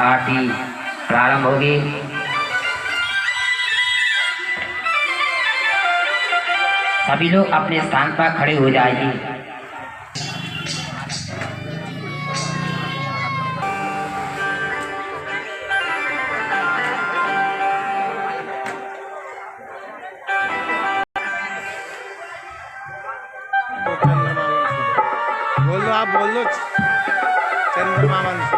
आरती प्रारंभ होगी। सभी लोग अपने स्थान पर खड़े हो जाएंगे। बोल दो, आप बोल दो चंद्रमा वंश।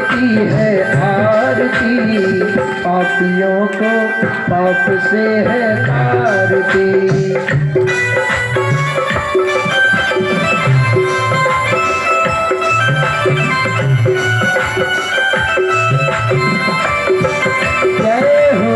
की है आरती, पापियों को पाप से है तारती। जय हो।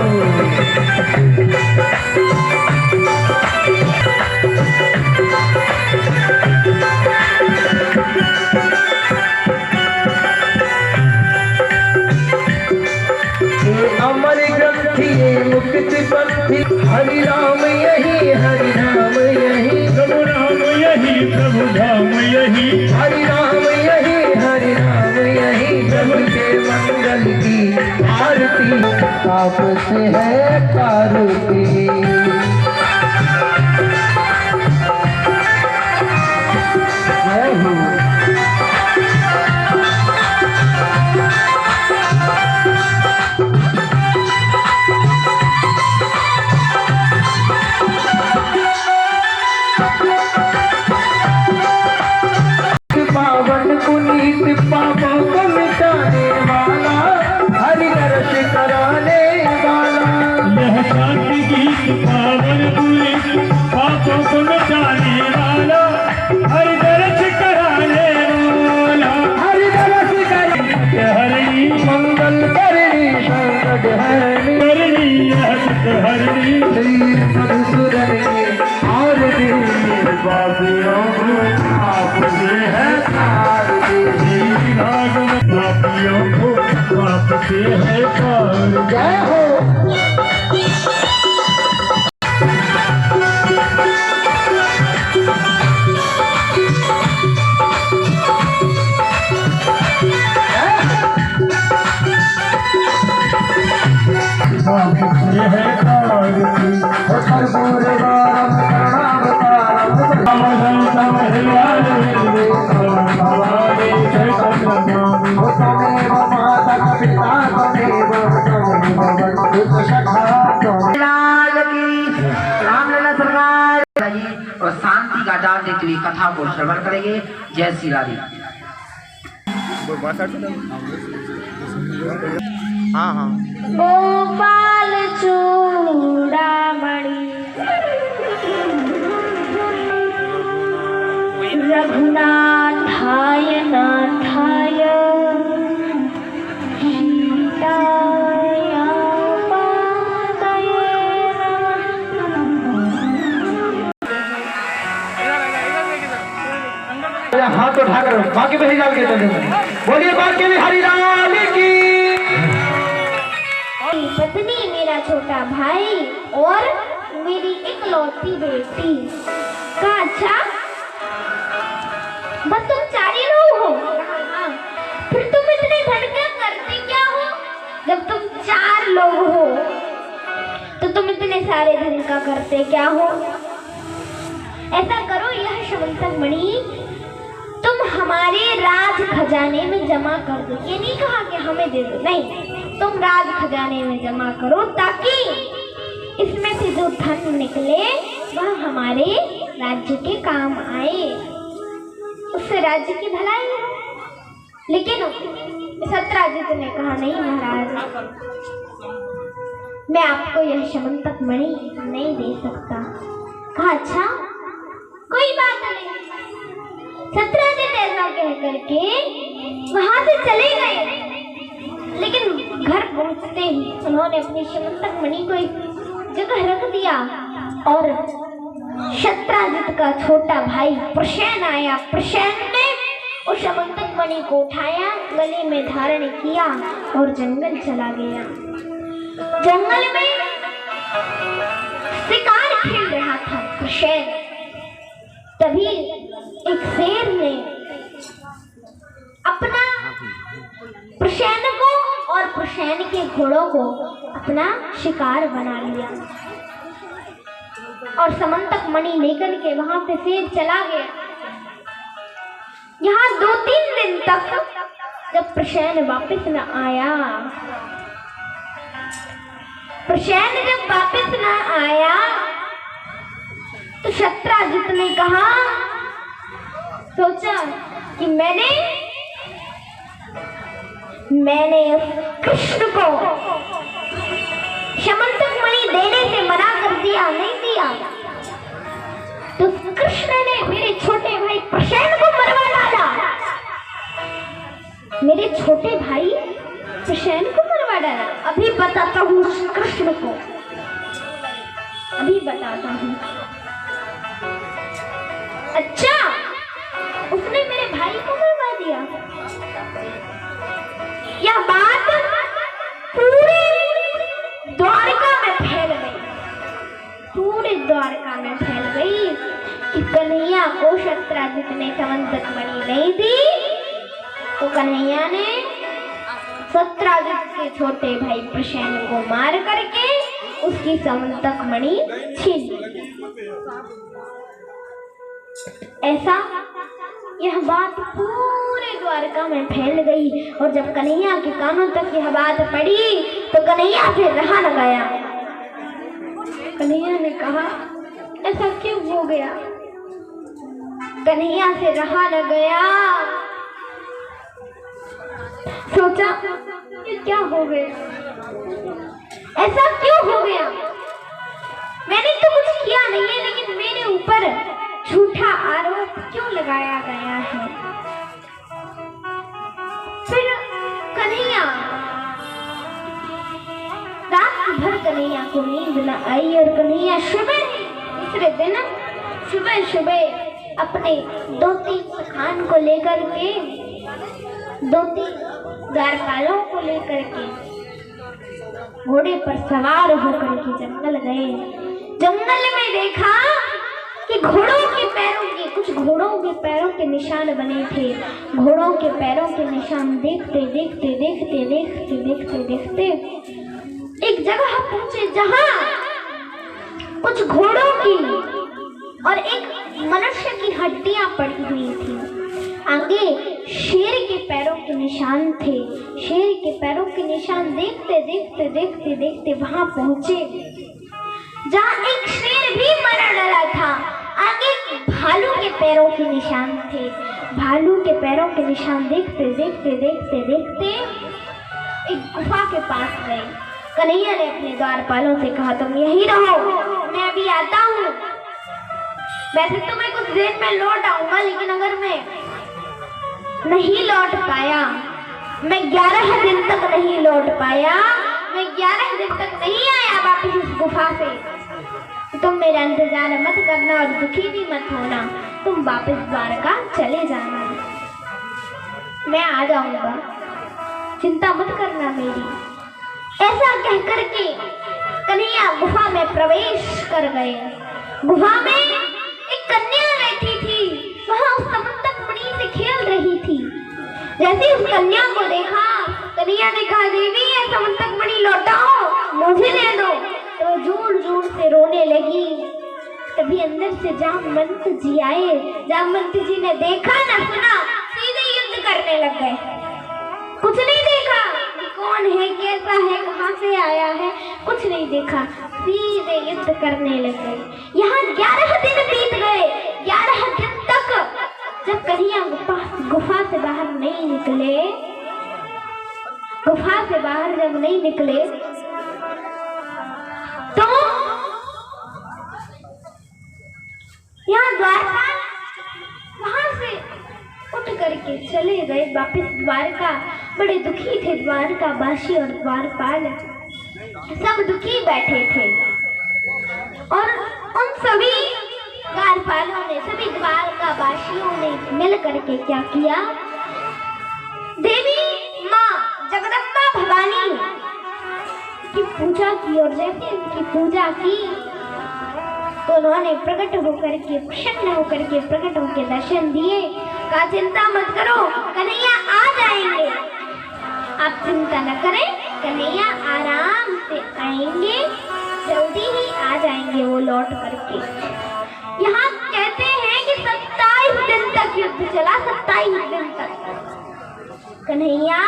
अमर ग्रंथि मुक्ति पंथी, हरि राम यही, हरि राम यही, प्रभु राम यही, प्रभु धाम यही, हरि राम यही, हरि राम यही। प्रभु के मंगल की आरती, पाप से है तारती। जय हो। पावन पुनीत पापों को मिटाने वाला, हरि दर्श कराने वाला। यह शांति गीत पावन पुनीत पापों को मिटाने वाला, हरि दर्श कराने वाला। हरि दर्श कराने हरि मंगल करणी, संकट हरणी, करणी हरणी। श्री मधुसूदन की आरती, पापियों को पाप से है तारती। पापियों को पाप से है तारती। जय हो। ये है तारती। कर्पूर गौरम रामलला सरकार और शांति का डाल देते हुए कथा को श्रवण करेंगे। जय श्री राधे। हाँ हाँ। गोपाल चूड़ामणि, रघुनाथाय नाथाय, सीताय पादये नमः। हाथ उठाकर बाकी में ही डाल के चले। बोलिए बाकी में हरि राम की। पत्नी, मेरा छोटा भाई और मेरी इकलौती बेटी का। अच्छा, बस तुम चार ही लोग हो? हाँ। फिर तुम इतने धड़कन करते क्या हो? जब तुम चार लोग हो तो तुम इतने सारे धन का करते क्या हो? ऐसा करो, यह शमंतक मणि तुम हमारे राज खजाने में जमा कर दो। ये नहीं कहा कि हमें दे दो, नहीं, तुम राज खजाने में जमा करो, ताकि इसमें से जो धन निकले वह हमारे राज्य के काम आए, उससे राज्य की भलाई हो। लेकिन सत्राजित ने कहा, नहीं महाराज, मैं आपको यह शमंतक मणि नहीं दे सकता। कहा, अच्छा कोई बात नहीं। सत्राजित ऐसा कह करके वहां से चले गए। लेकिन घर पहुंचते ही उन्होंने अपनी शमंतक मणि को एक जगह रख दिया और शत्राजित का छोटा भाई प्रसेन आया। प्रसेन ने उस समंतक मणि को उठाया, गले में धारण किया और जंगल चला गया। जंगल में शिकार खेल रहा था प्रसेन। तभी एक शेर ने अपना प्रसेन को और प्रसेन के घोड़ों को अपना शिकार बना लिया और समंतक मणि लेकर के वहां से शेर चला गया। यहाँ 2-3 दिन तक जब प्रसेन वापस न आया, प्रसेन जब वापस न आया तो शत्राजित ने कहा, सोचा कि मैंने कृष्ण को समंतक मणि देने से मना कर दिया, नहीं दिया, तो कृष्ण ने मेरे छोटे भाई प्रसेन को मरवा डाला। मेरे छोटे भाई प्रसेन को मरवा डाला। अभी बताता हूँ कृष्ण को, अभी बताता हूँ। अच्छा, उसने मेरे भाई को मरवा दिया। यह बात पूरे द्वारका में फैल गई, पूरे द्वारका में फैल गई कि कन्हैया को शत्राजित ने समंतक मणि नहीं दी, तो कन्हैया ने शत्राजित के छोटे भाई प्रसेन को मार करके उसकी समंतक मणि छीन ली। ऐसा यह बात पूरे द्वारका में फैल गई और जब कन्हैया के कानों तक यह बात पड़ी तो कन्हैया से रहा न गया। कन्हैया ने कहा, ऐसा क्यों हो गया? कन्हैया से रहा न गया। सोचा ये क्या हो गया, ऐसा क्यों हो गया? मैंने तो कुछ किया नहीं है, लेकिन मेरे ऊपर झूठा आरोप क्यों लगाया गया है? फिर कन्हैया, रात भर कन्हैया को नींद न आई और कन्हैया दूसरे दिन सुबह अपने 2-3 सखान को लेकर के, 2-3 द्वारपालों को लेकर के घोड़े पर सवार होकर के जंगल गए। जंगल में देखा कि कुछ घोड़ों के पैरों के निशान बने थे। घोड़ों के पैरों के निशान देखते एक जगह पहुंचे जहां कुछ घोड़ों की और एक मनुष्य की हड्डियां पड़ी हुई थी। आगे शेर के पैरों के निशान थे। शेर के पैरों के निशान देखते वहां पहुंचे जहां एक शेर भी मर डरा था। आगे भालू के पैरों के निशान थे। भालू के पैरों के निशान देखते एक गुफा के पास गए। कन्हैया ने अपने द्वारपालों से कहा, तुम यही रहो, मैं अभी आता हूँ। वैसे तो मैं कुछ देर में लौट आऊंगा, लेकिन अगर मैं नहीं लौट पाया, मैं 11 दिन तक नहीं लौट पाया, मैं 11 दिन तक नहीं आया वापस इस गुफा से, तुम मेरा इंतजार मत करना और दुखी भी मत होना। तुम वापस द्वारका चले जाना, मैं आ जाऊंगा, चिंता मत करना मेरी। ऐसा कहकर के कन्हैया गुफा में प्रवेश कर गए। गुफा में एक कन्या बैठी थी, वहां उस समंतक मणि से खेल रही थी। जैसे उस कन्या को देखा, कन्हैया ने कहा, देवी ये समंतक मणि लौटाओ, मुझे दे दो। तो जोर से रोने लगी। तभी अंदर से जामवंत जी आए। जामवंत जी ने देखा न सुना, सीधे युद्ध करने लग गए। कुछ नहीं देखा कि कौन है, कैसा है, कहां से आया है, कुछ नहीं देखा, सीधे युद्ध करने लग गए। यहाँ 11 दिन बीत गए। 11 दिन तक जब कन्हैया गुफा से बाहर नहीं निकले, गुफा से बाहर जब नहीं निकले तो यहाँ द्वारपाल वहां से उठ करके चले गए वापस द्वारका। बड़े दुखी थे द्वारकावासी और द्वारपाल, सब दुखी बैठे थे। और उन सभी द्वारपालों ने, सभी द्वारका वासियों ने मिल करके क्या किया, देवी माँ जगदम्बा भवानी की पूजा की। और जैसे उनकी पूजा की तो उन्होंने प्रकट होकर के, प्रसन्न होकर के प्रकट होकर दर्शन दिए। कहा चिंता मत करो, कन्हैया आ जाएंगे, आप चिंता न करें, कन्हैया आराम से आएंगे, जल्दी ही आ जाएंगे वो लौट करके। यहाँ कहते हैं कि 27 दिन तक युद्ध चला, 27 दिन तक कन्हैया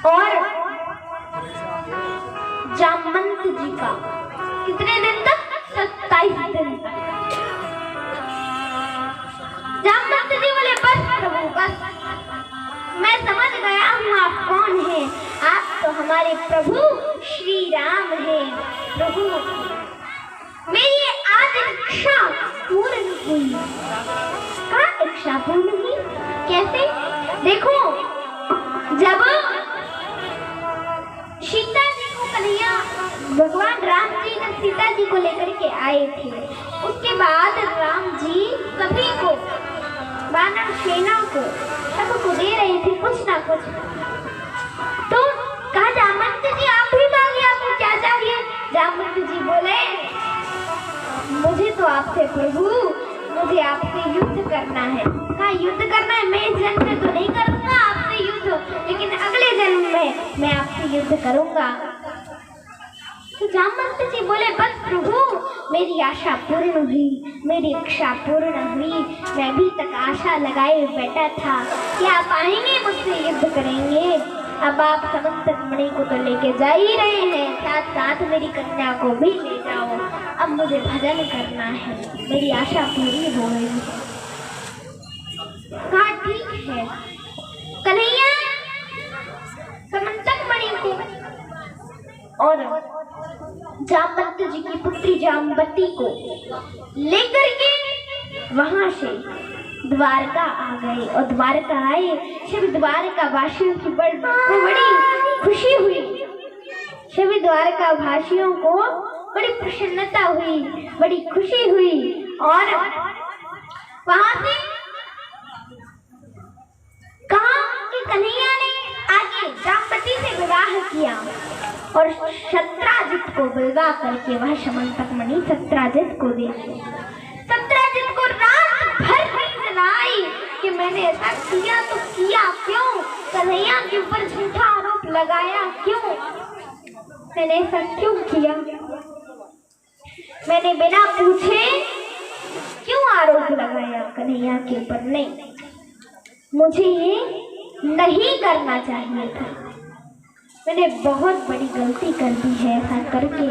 और जामवंत जी का। कितने दिन तक? 27 दिन तक। जामवंत जी बोले बस प्रभु बस, मैं समझ गया हूँ आप कौन हैं, आप तो हमारे प्रभु श्री राम हैं। प्रभु मेरी आज इच्छा पूर्ण हुई। कहाँ इच्छा पूर्ण हुई? कैसे? देखो, जब सीता जी को कन्हैया, भगवान राम जी जब सीता जी को लेकर के आए थे, उसके बाद राम जी सभी को, वानर सेना को, सबको दे रहे थे कुछ ना कुछ। तो कहा जामवंत जी आप भी मांगिए, आपको क्या चाहिए? जामवंत जी बोले मुझे तो आपसे प्रभु, मुझे आपसे युद्ध करना है। कहा युद्ध करना है? मैं इस जन्म में तो नहीं करूंगा आपसे युद्ध, लेकिन अगले जन्म में मैं आपसे युद्ध करूंगा। तो जामवंत जी बोले बस प्रभु मेरी आशा पूर्ण हुई, मेरी इच्छा पूर्ण हुई। मैं अभी तक आशा लगाए बैठा था कि आप आएंगे, मुझसे युद्ध करेंगे। अब आप समंतक मणि को तो लेके जा ही रहे हैं, साथ साथ मेरी कन्या को भी ले जाओ। अब मुझे भजन करना है, मेरी आशा पूरी हो गई है। कहा ठीक है। कन्हैया समंतक मणि को और जामवंत जी की पुत्री जामवती को लेकर के वहां से द्वारका आ गए। और द्वारका आए, सभी द्वारका वासियों की बड़ी खुशी हुई, सभी द्वारका वासियों को बड़ी प्रसन्नता हुई, बड़ी खुशी हुई। और वहां से कहा कि कन्हैया ने आगे जामवती से विवाह किया और सत्राजित को विवाह करके वह समंतक मणि सत्राजित को दे दी। सत्राजित को रात भर नींद आई कि मैंने ऐसा किया तो किया क्यों, कन्हैया के ऊपर झूठा आरोप लगाया क्यों, मैंने ऐसा क्यों किया, मैंने बिना पूछे क्यों आरोप लगाया कन्हैया के ऊपर। नहीं, मुझे ये नहीं करना चाहिए था, मैंने बहुत बड़ी गलती कर दी है ऐसा करके,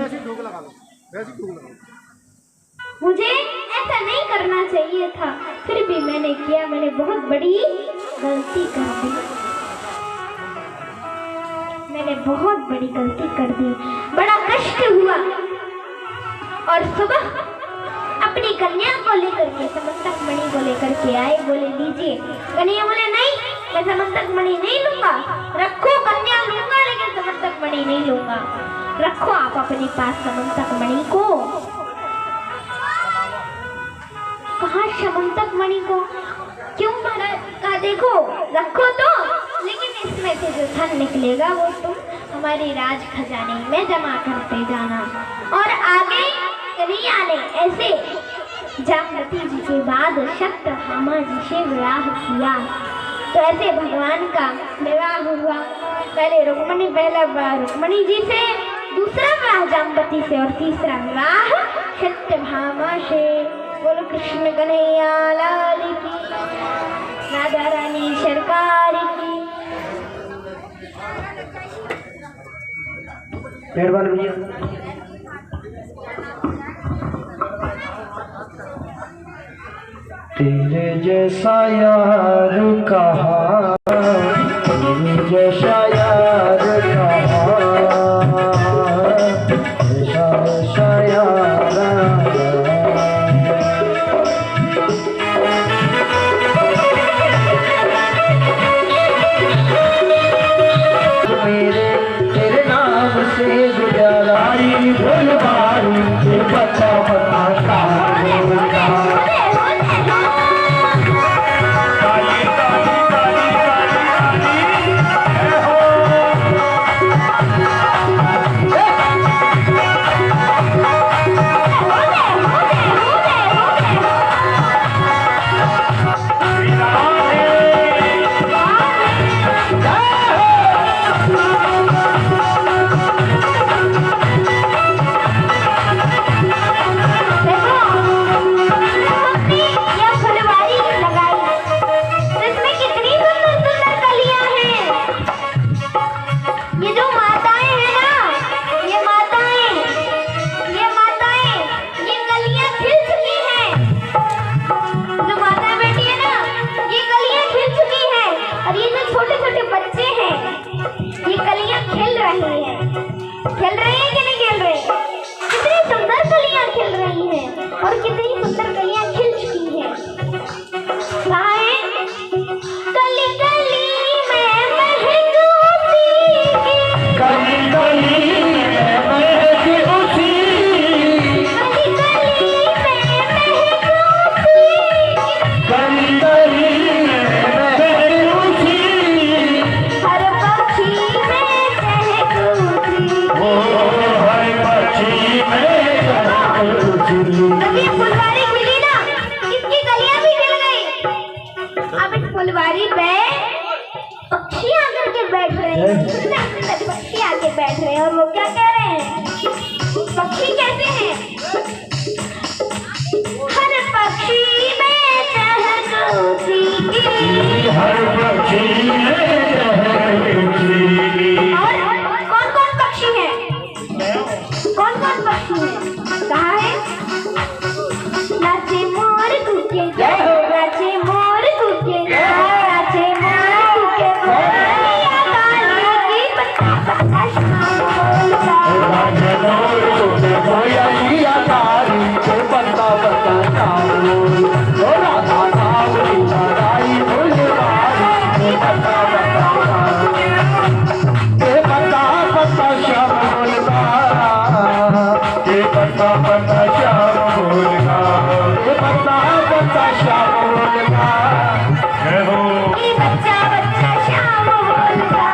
मुझे ऐसा नहीं करना चाहिए था, फिर भी मैंने किया, मैंने बहुत बड़ी गलती कर दी, मैंने बहुत बड़ी गलती कर दी, बड़ा कष्ट हुआ। और सुबह अपनी कन्या को लेकर के, समंतक मणि को लेकर के आए, बोले लीजिए। कन्हैया बोले नहीं, मैं समंतक मणि नहीं लूंगा, रखो, कन्या लूंगा लेकिन समंतक मणि नहीं लूंगा, रखो आप अपने पास समंतक मणि को। कहा समंतक मणि को? क्यों महाराज? कहा देखो रखो तो, लेकिन इसमें से जो धन निकलेगा वो तुम हमारे राज खजाने में जमा करते जाना। और आगे कन्हैया ने ऐसे जामवती जी के बाद सत्यभामा जी से विवाह किया। तो ऐसे भगवान का विवाह हुआ, पहला विवाह रुक्मिणी जी से, दूसरा विवाह जामवती से और तीसरा विवाह सत्यभामा से। बोलो कृष्ण कन्हैया लाल की, राधा रानी सरकार की। मेहरबान भैया। तेरे जैसा यार कहाँ, तेरे जैसा यार कहाँ, जैसा यार मेरे तेरे नाम से गुजारा भूल बारी बता बता बैठ रहे हैं और वो क्या कह रहे हैं? पक्षी कहते हैं हर पक्षी में चहकती हर पक्षी में चहकती। और कौन कौन पक्षी है? कौन कौन पक्षी है? कहा है नाचे मोर कूके नाचे मोर कूके नाचे मोर कूके बोलिया काली की पत्ता पत्ता शाम बोलता ये बच्चा बच्चा शाम बोलता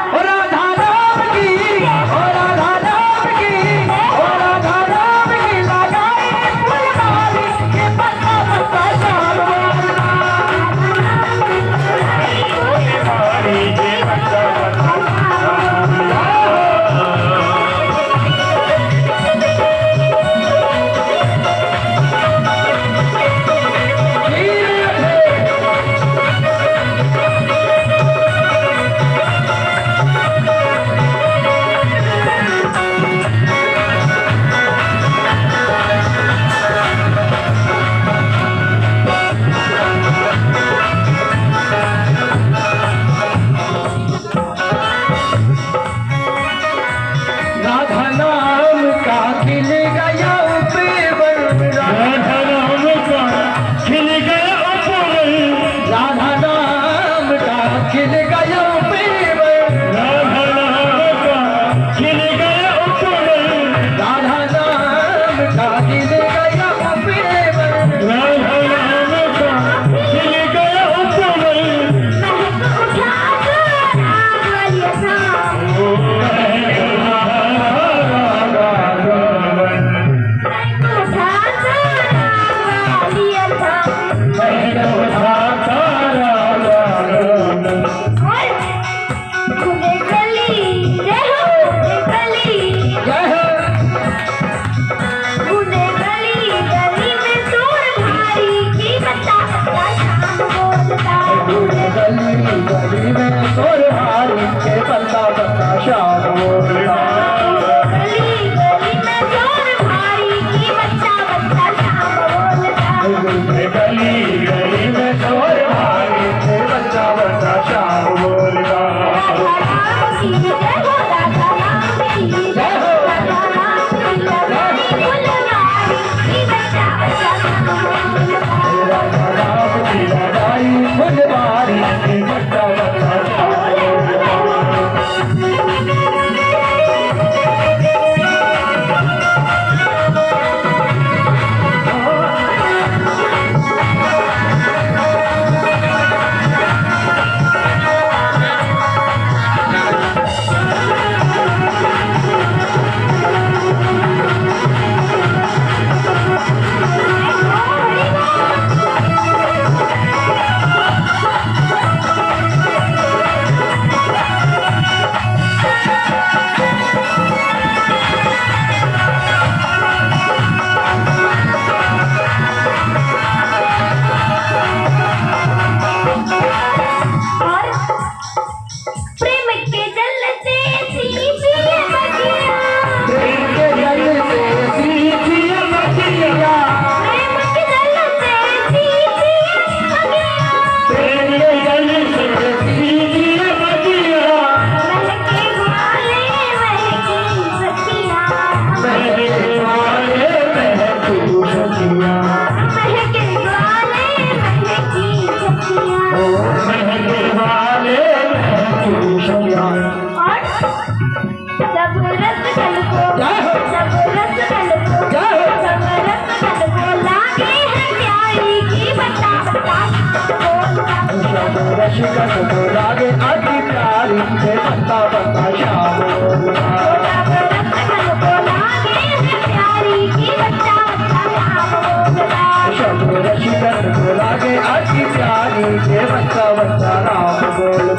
राम बोल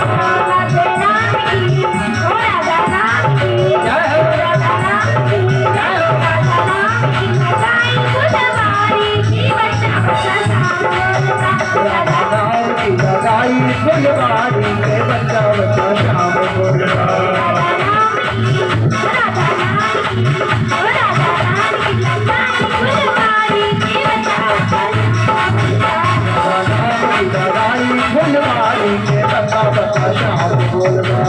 फुलवारी के बता बता शाम बोलना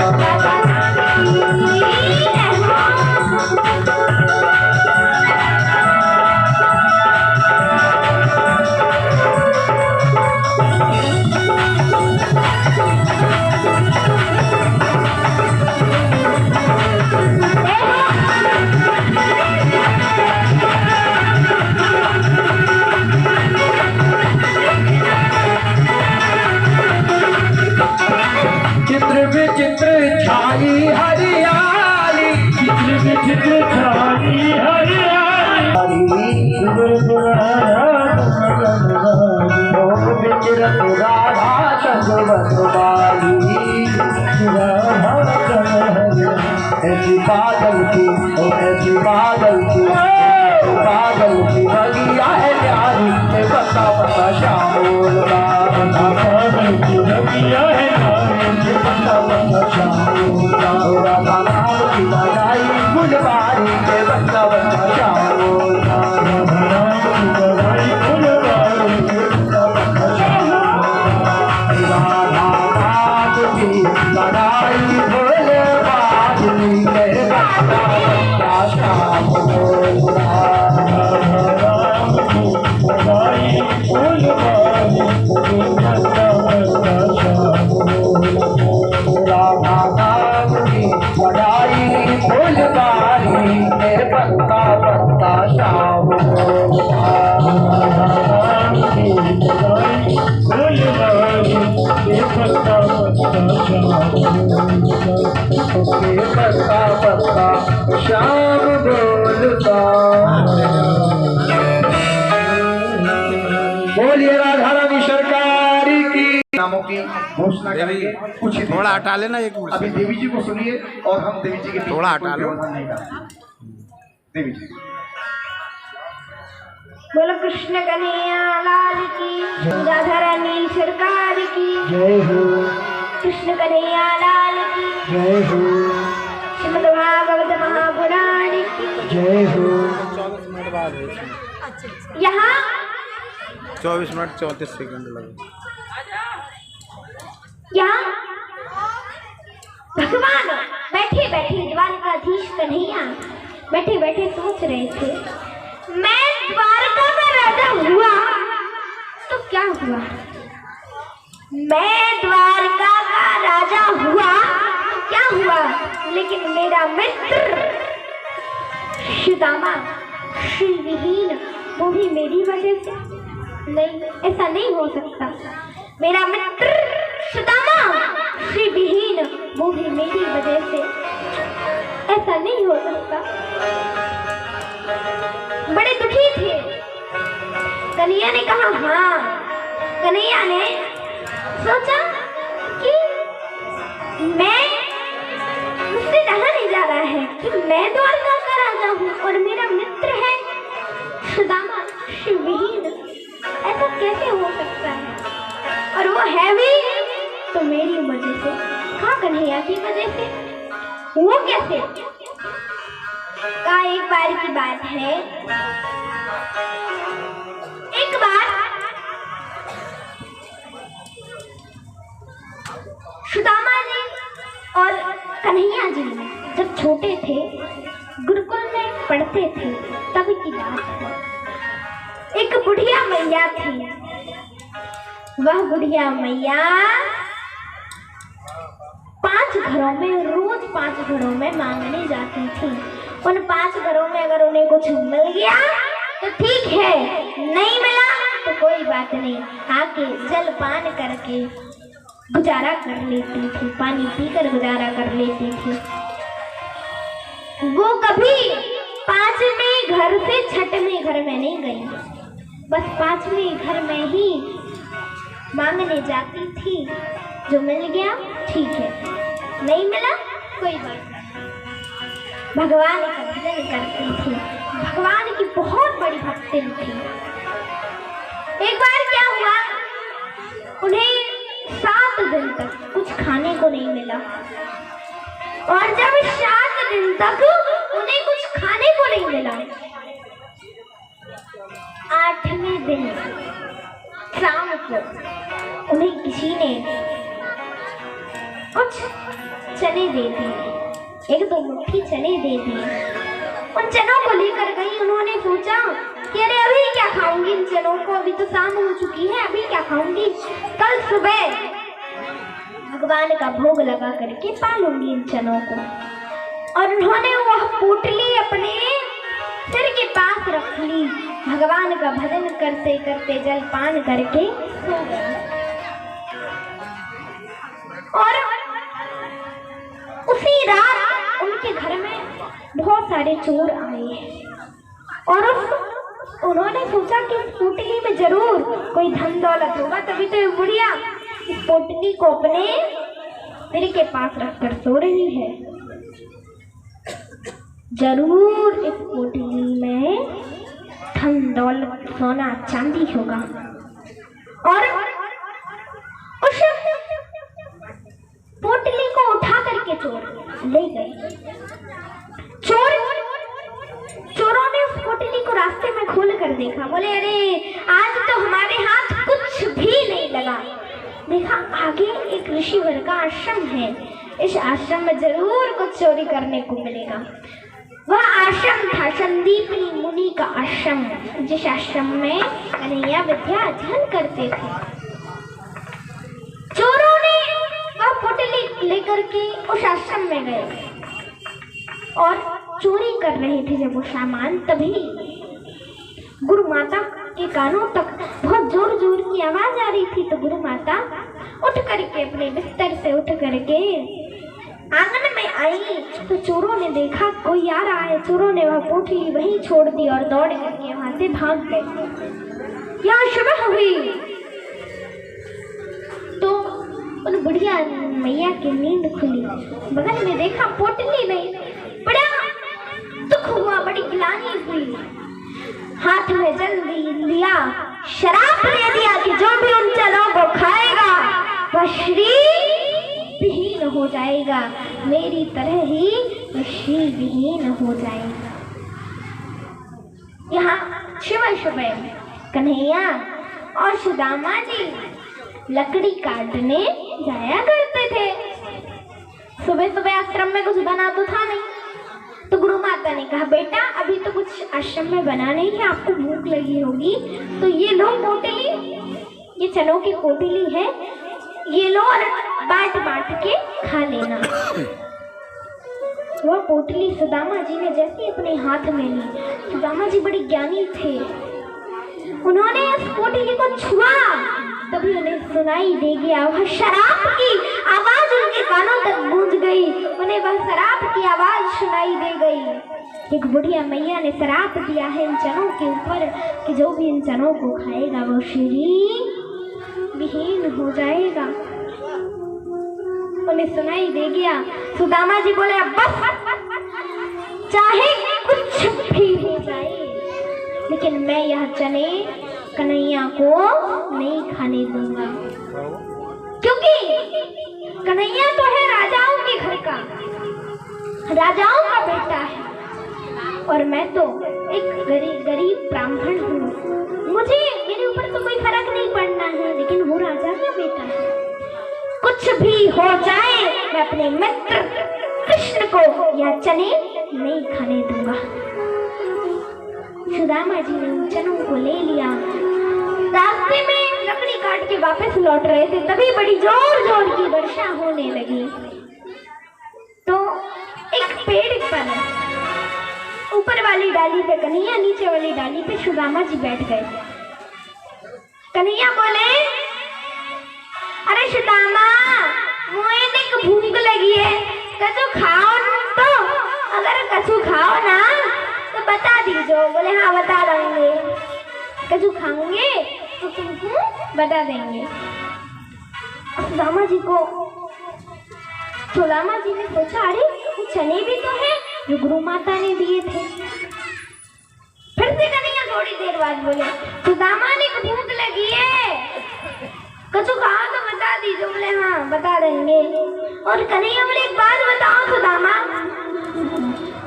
चित्र छाई हरियाली चित्र विचित्र छाई हरियाली विचित्र राधा संगवत वाली ऐसी बादल की ऐसी बादल की बगिया है प्यारी बता बता श्यामोल बादल की बगिया है राधा नाम की लगाई फुलवारी के बच्चा बच्चा श्यामोल राधा नाम की लगाई फुलवारी के बच्चा बच्चा श्यामोल बड़ाई फुलवारी के पत्ता पत्ता शाम पत्ता पत्ता शाम बोलता। बोलिए राधा रानी सरकार की। नामों की घोषणा करेंगे कुछ थोड़ा हटा लेना एक अभी देवी जी को सुनिए और हम देवी जी के थोड़ा हटा लो। देवी जी बोलो कृष्ण कन्हैया लाल की, राधा रानी सरकार की जय हो, कृष्ण कन्हैया लाल की जय हो, श्रीमद् भागवत महापुराण की जय हो। 24 मिनट बाद यहाँ 24 मिनट 34 सेकंड लगे। यहाँ भगवान बैठे बैठे द्वारकाधीश कन्हैया बैठे बैठे सोच रहे थे, मैं द्वारका का राजा हुआ तो क्या हुआ, मैं द्वारका का राजा हुआ तो क्या हुआ, लेकिन मेरा मित्र सुदामा श्री विहीन वो भी मेरी वजह से नहीं, ऐसा नहीं हो सकता। मेरा मित्र सुदामा श्री विहीन वो भी मेरी वजह से, ऐसा नहीं हो सकता। बड़े दुखी थे। कन्हैया ने कहा हाँ। कन्हैया ने सोचा कि मैं मुझसे कहा नहीं जा रहा है कि मैं द्वारका का राजा हूँ और मेरा मित्र है सुदामा श्री विहीन, ऐसा कैसे हो सकता है, और वो है भी तो मेरी वजह से। हाँ कन्हैया की वजह से, वो कैसे? का एक बार की बात है, एक बार सुदामा जी और कन्हैया जी जब छोटे थे गुरुकुल में पढ़ते थे तब की बात है। एक बुढ़िया मैया थी, वह बुढ़िया मैया 5 घरों में रोज 5 घरों में मांगने जाती थी। उन 5 घरों में अगर उन्हें कुछ मिल गया तो ठीक है, नहीं मिला तो कोई बात नहीं, आके जल पान करके गुजारा कर लेती थी, पानी पीकर गुजारा कर लेती थी। वो कभी 5वें घर से 6वें घर में नहीं गई, बस 5वें घर में ही मांगने जाती थी। जो मिल गया ठीक है, नहीं मिला कोई बात नहीं, भगवान का भजन करती थी। भगवान की बहुत बड़ी भक्ति थी। एक बार क्या हुआ, उन्हें 7 दिन तक कुछ खाने को नहीं मिला, और जब 7 दिन तक उन्हें कुछ खाने नहीं मिला। 8वें दिन शाम को उन्हें किसी ने कुछ चने दे दिए, 1-2 मुट्ठी चने दे दिए। उन चनों को लेकर गई। उन्होंने सोचा कि अरे अभी क्या खाऊंगी इन चनों को, अभी तो शाम हो चुकी है, अभी क्या खाऊंगी, कल सुबह भगवान का भोग लगा करके पालूंगी इन चनों को। और उन्होंने वह पोटली अपने सिर के पास रख ली। भगवान का भजन करते करते जलपान करके सो गए। और उसी रात उनके घर में बहुत सारे चोर आए और उन्होंने सोचा कि इस पोटली में जरूर कोई धन दौलत होगा, तभी तो ये बुढ़िया इस पोटली को अपने सिर के पास रखकर सो रही है। जरूर इस पोटली में धन दौलत सोना चांदी होगा। और उस पोटली को उठा करके चोर ले गए। चोरों ने उस पोटली को रास्ते में खोल कर देखा। बोले अरे आज तो हमारे हाथ कुछ भी नहीं लगा। देखा आगे एक ऋषिवर का आश्रम है, इस आश्रम में जरूर कुछ चोरी करने को मिलेगा। वह आश्रम था संदीपनी मुनि का आश्रम, जिस आश्रम में कन्हैया विद्या अध्ययन करते थे। चोरों ने वह पोटली लेकर के उस आश्रम में गए और चोरी कर रहे थे जब वो सामान, तभी गुरु माता के कानों तक बहुत जोर जोर की आवाज आ रही थी। तो गुरु माता उठ करके अपने बिस्तर से उठ करके आंगन में आई। तो चोरों ने देखा कोई आ रहा है। चोरों ने वह पोटली वहीं छोड़ दी और दौड़ करके वहां से भाग गए। यहाँ सुबह हुई तो उन बुढ़िया मैया की नींद खुली। बगल में देखा पोटली नहीं। बड़ा दुख हुआ, बड़ी गिलानी हुई। हाथ में जल लिया, शराब ले दिया कि जो भी उन चनों को खाएगा वह श्री विहीन हो जाएगा, मेरी तरह ही वह श्री विहीन हो जाएगा। यहाँ सुबह सुबह कन्हैया और सुदामा जी लकड़ी काटने जाया करते थे। सुबह सुबह आश्रम में कुछ बना तो था नहीं, तो गुरु माता ने कहा बेटा अभी तो कुछ आश्रम में बना नहीं है, आपको भूख लगी होगी तो ये लो पोटली, ये चनों की पोटली है, ये लो और बांट बांट के खा लेना। वह पोटली सुदामा जी ने जैसे अपने हाथ में ली। सुदामा जी बड़े ज्ञानी थे, उन्होंने इस पोटली को छुआ, तभी उन्हें सुनाई दे गया वह शराब की आवाज उनके कानों तक गूंज गई। उन्हें वह शराब की आवाज सुनाई दे गई। एक बुढ़िया मैया ने शराब दिया है इन चनों के ऊपर कि जो भी इन चनों को खाएगा वो शरीर विहीन हो जाएगा। उन्हें सुनाई दे गया। सुदामा जी बोले अब बस, चाहे कुछ भी हो जाए लेकिन मैं यह चने कन्हैया को नहीं खाने दूंगा, क्योंकि कन्हैया तो है राजाओं के घर का, राजाओं का बेटा है और मैं तो एक गरीब ब्राह्मण हूँ। मुझे मेरे ऊपर तो कोई फर्क नहीं पड़ना है, लेकिन वो राजा का बेटा है। कुछ भी हो जाए मैं अपने मित्र कृष्ण को यह चने नहीं खाने दूंगा। सुदामा जी ने उन चनों को ले लिया। रास्ते में लकड़ी काट के वापस लौट रहे थे, तभी बड़ी जोर जोर की वर्षा होने लगी। तो एक पेड़ पर ऊपर वाली डाली पे कन्हैया, नीचे वाली डाली पे सुदामा जी बैठ गए। कन्हैया बोले अरे सुदामा मुझे निक भूख लगी है, कछु खाओ तो, अगर कछु खाओ ना तो बता दीजिए। बोले हाँ बता देंगे, कछु खाओगे तो तुमको बता देंगे। सुदामा जी ने सोचा अरे वो चने भी तो है जो गुरु माता ने दिए थे। फिर से कन्हैया थोड़ी देर बाद बोले सुदामा ने भूख लगी है, कछु खाओ तो बता दीजिए। बोले हाँ बता देंगे। और कन्हैया बोले एक बात बताओ सुदामा,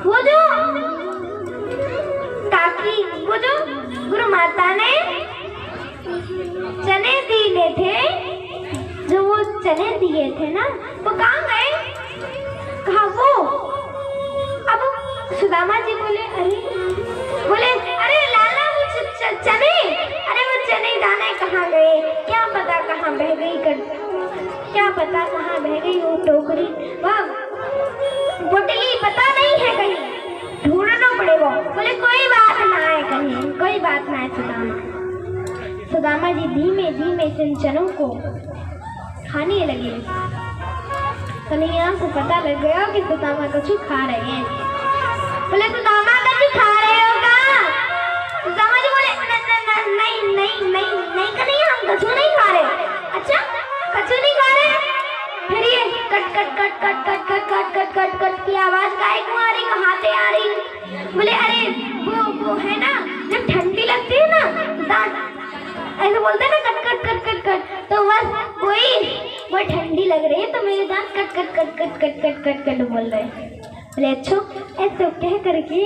वो जो गुरु माता ने चने दिए थे, जो वो चने दिए थे ना, वो कहाँ गए? कहा वो? अब सुदामा जी बोले अरे लाला वो चने, अरे वो चने दाने कहाँ गए? क्या पता कहाँ बह गई क्या पता कहाँ बह गई वो टोकरी, वह बोतली पता नहीं है, कहीं ढूंढना पड़ेगा। बोले कोई बात ना है, कहीं कोई बात ना है। सुदामा जी धीमे धीमे से चनों को खाने लगे। कन्हैया को पता लग गया कि सुदामा कछु खा रहे हैं। बोले सुदामा कछु खा रहे हो क्या? सुदामा जी बोले नहीं कन्हैया, हम कछु नहीं खा रहे। अच्छा कछु नहीं खा रहे? फिर ये cut cut cut cut cut cut cut cut cut cut की आवाज काहे को आ रही, कहाँ से आ रही? बोले अरे वो है ना, जब ठंडी लगती है ना दांत ऐसे बोलते हैं ना, cut cut cut cut cut, तो बस वो ठंडी लग रही है तो मेरे दांत cut cut cut cut cut cut cut cut बोल रहे। बोले अच्छा, ऐसे कह करके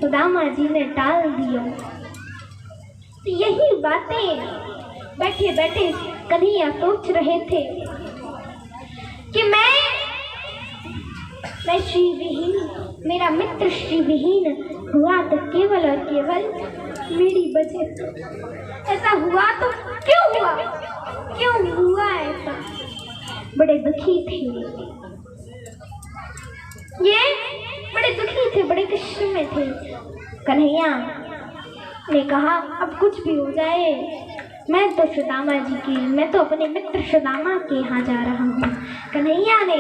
सुदामा जी ने टाल दिया। तो यही बातें बैठे बैठे कन्हैया सोच रहे थे कि मैं श्री विहीन, मेरा मित्र श्री विहीन हुआ तो केवल और केवल मेरी वजह। ऐसा हुआ तो क्यों हुआ ऐसा? बड़े दुखी थे ये, बड़े दुखी थे, बड़े कष्ट में थे। कन्हैया ने कहा अब कुछ भी हो जाए, मैं तो अपने मित्र सुदामा के यहाँ जा रहा हूँ। कन्हैया ने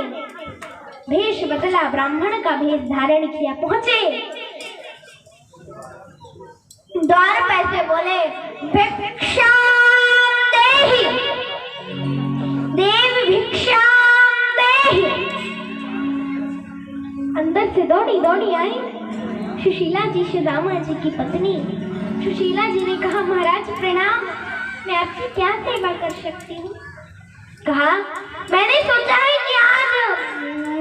भेष बदला, ब्राह्मण का भेष धारण किया, पहुंचे द्वार पैसे बोले भिक्षा देहि, देव भिक्षा देहि। अंदर से दौड़ी दौड़ी आई सुशीला जी, सुदामा जी की पत्नी। सुशीला जी ने कहा महाराज प्रणाम, मैं आपकी क्या सेवा कर सकती हूँ? कहा मैंने सोचा है कि आज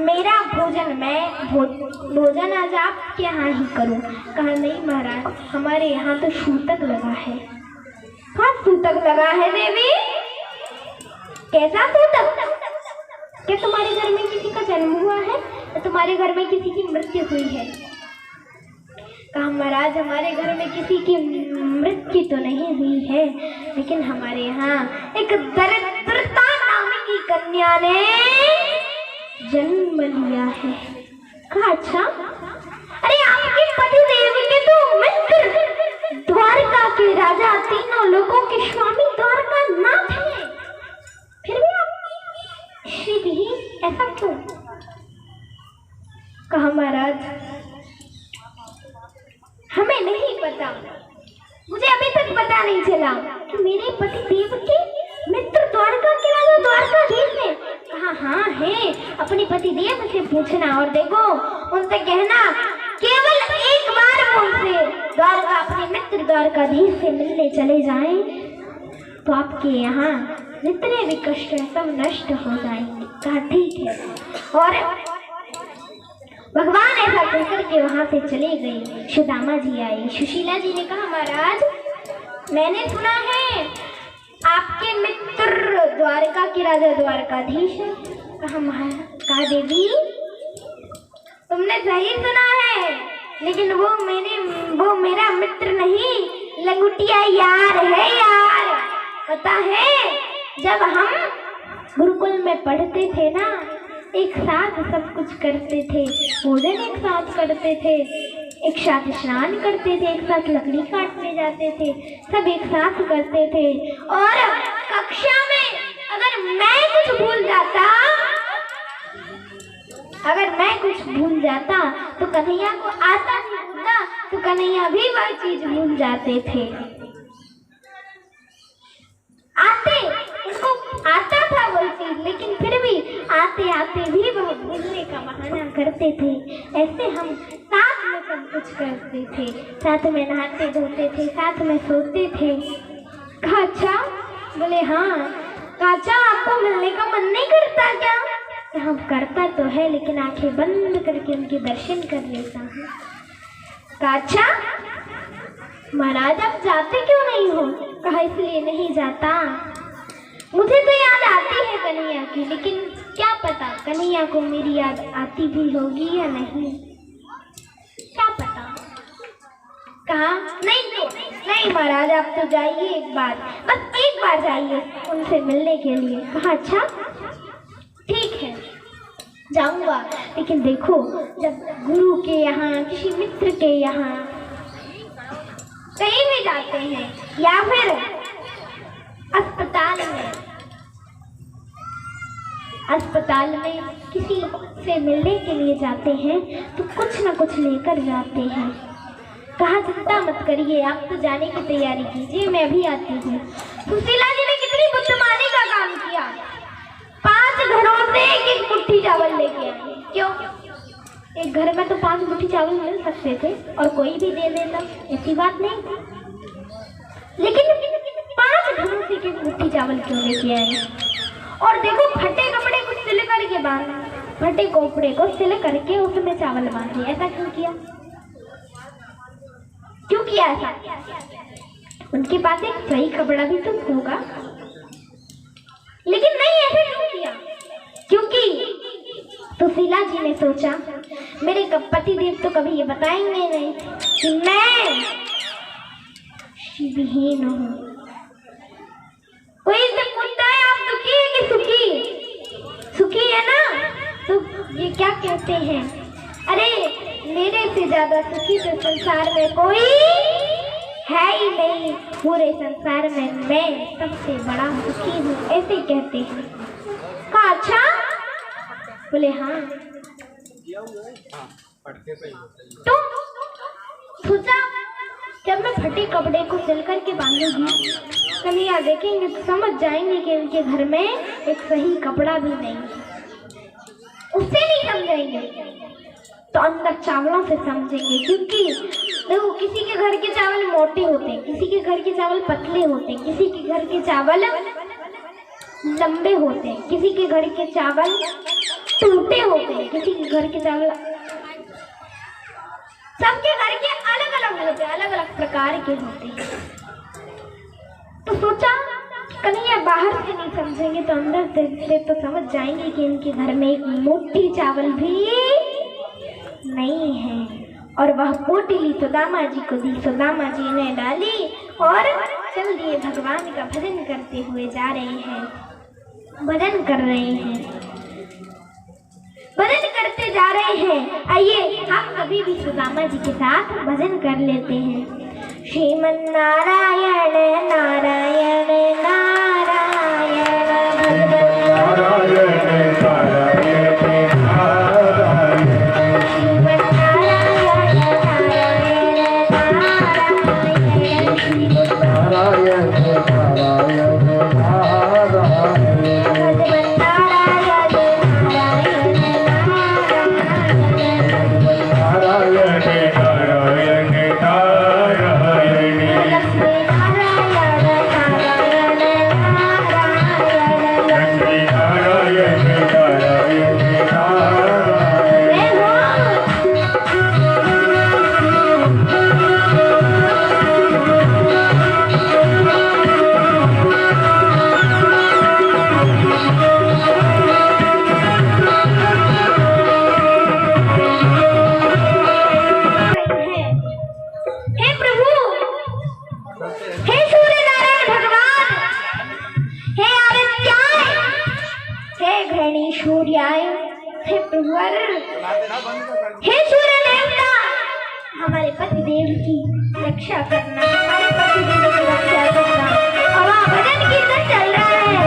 मेरा भोजन आज आपके यहाँ ही करूँ। कहा नहीं महाराज, हमारे यहाँ तो सूतक लगा है। हाँ सूतक लगा है देवी? कैसा सूतक? क्या तुम्हारे घर में किसी का जन्म हुआ है या तुम्हारे घर में किसी की मृत्यु हुई है? कहा महाराज हमारे घर में किसी की मृत्यु तो नहीं हुई है, लेकिन हमारे यहाँ एक दरिद्रता नाम की कन्या ने जन्म लिया है। कहा अच्छा, अरे आपके पति देव के तो मित्र द्वारका के राजा, तीनों लोगों के स्वामी द्वारका नाथ है, फिर भी आप श्री विहीन ऐसा क्यों? कहा महाराज हमें नहीं पता, मुझे अभी तक पता नहीं चला कि मेरे पति देव के मित्र द्वारका के राजा द्वारकाधीश है। कहा हाँ है, अपने पति देव से पूछना और देखो उनसे कहना केवल एक बार उनसे द्वारका अपने मित्र द्वारकाधीश से मिलने चले जाएं तो आपके यहाँ जितने भी कष्ट है सब नष्ट हो जाएंगे। कहा ठीक है। और भगवान ऐसा कहकर के वहां से चले गए। सुदामा जी आई। सुशीला जी ने कहा महाराज मैंने सुना है आपके मित्र द्वारका के राजा द्वारकाधीश है। कहा देवी तुमने सही सुना है, लेकिन वो मेरा मित्र नहीं, लंगुटिया यार है यार। पता है जब हम गुरुकुल में पढ़ते थे ना, एक साथ सब कुछ करते थे, भोजन एक साथ करते थे, एक साथ स्नान करते थे, एक साथ लकड़ी काटने जाते थे, सब एक साथ करते थे। और कक्षा में अगर मैं कुछ भूल जाता तो कन्हैया को आता नहीं होता, तो कन्हैया भी वह चीज भूल जाते थे। उनको आता था वही चीज, लेकिन फिर भी आते आते भी वह भूलने का बहाना करते थे। ऐसे हम साथ में सब कुछ करते थे, साथ में नहाते धोते थे, साथ में सोते थे। कहा अच्छा? बोले हाँ। कहा अच्छा आपको मिलने का मन नहीं करता क्या? हम करता तो है, लेकिन आंखें बंद करके उनके दर्शन कर लेता हूँ। कहा अच्छा महाराज आप जाते क्यों नहीं हो? कहा इसलिए नहीं जाता, मुझे तो याद आती है कन्हैया की, लेकिन क्या पता कन्हैया को मेरी याद आती भी होगी या नहीं, क्या पता। कहा नहीं महाराज आप तो जाइए एक बार, बस एक बार जाइए उनसे मिलने के लिए। कहा अच्छा ठीक है जाऊंगा, लेकिन देखो जब गुरु के यहाँ किसी मित्र के यहाँ कहीं भी जाते हैं या फिर अस्पताल में किसी से मिलने के लिए जाते हैं तो कुछ ना कुछ लेकर जाते हैं। कहा चिंता मत करिए, आप तो जाने की तैयारी कीजिए, मैं अभी आती हूँ। सुशीला जी ने कितनी बुद्धिमानी का काम किया, 5 घरों से एक मुट्ठी चावल लेके आई। क्यों? एक घर में तो 5 मुट्ठी चावल मिल सकते थे और कोई भी दे देता, ऐसी बात नहीं, लेकिन 5 घरों से एक मुट्ठी चावल क्यों लेके आए? और देखो फटे कपड़े को सिल करके बांधा, फटे कपड़े को सिल करके उसमें चावल बांधे। ऐसा क्यों किया? क्यों किया ऐसा? उनके पास एक सही कपड़ा भी तो होगा, लेकिन नहीं, ऐसा क्यों किया? क्योंकि सुशीला जी ने सोचा मेरे पति देव तो कभी ये बताएंगे नहीं कि मैं शिवहीन हूँ। कोई से पूछता है आप दुखी है कि सुखी? सुखी है ना? तो ये क्या कहते हैं, अरे मेरे से ज्यादा सुखी तो संसार में कोई है ही नहीं, पूरे संसार में मैं सबसे बड़ा सुखी हूँ, ऐसे कहते हैं। कहा अच्छा? बोले हाँ। तो सोचा जब मैं फटे कपड़े को सिल करके बांधूंगी, कन्हैया देखेंगे तो समझ जाएंगे कि उनके घर में एक सही कपड़ा भी नहीं, उससे नहीं समझेंगे तो अंदर चावलों से समझेंगे। क्योंकि देखो किसी के घर के चावल मोटे होते हैं, किसी के घर के चावल पतले होते हैं, किसी के घर के चावल लंबे होते हैं, किसी के घर के चावल टूटे होते हैं, किसी के घर के चावल, सबके घर के अलग अलग होते हैं, अलग अलग प्रकार के होते हैं। तो सोचा कन्हैया बाहर से नहीं समझेंगे तो अंदर से तो समझ जाएंगे कि इनके घर में एक मुट्ठी चावल भी नहीं है। और वह पोटली सुदामा जी को दी, सुदामा जी ने डाली और चल दिए, भगवान का भजन करते हुए जा रहे हैं, भजन कर रहे हैं, भजन करते जा रहे हैं। आइए हम कभी भी सुदामा जी के साथ भजन कर लेते हैं। श्रीमन नारायण नारायण नारायण भगवान हमारे पति देव की रक्षा करना, हमारे पति देव की रक्षा करना। और वहाँ भजन कीर्तन चल रहा है।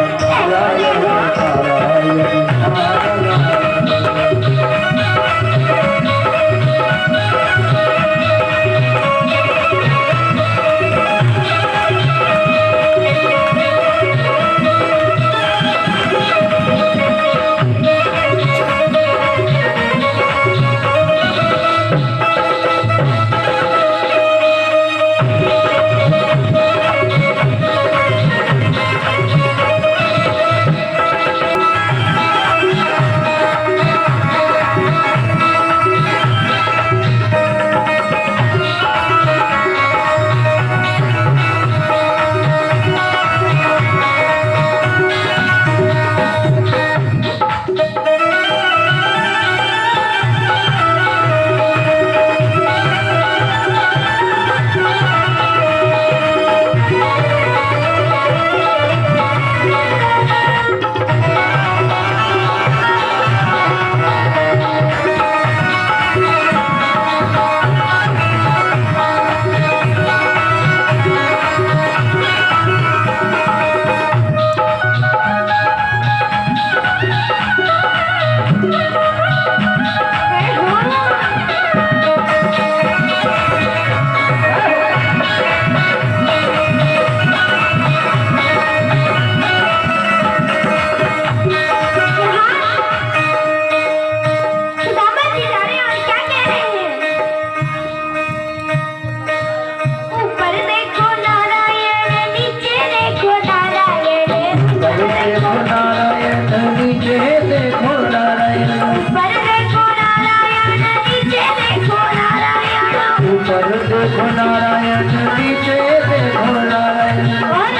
देखो नारायण, नीचे देखो नारायण। और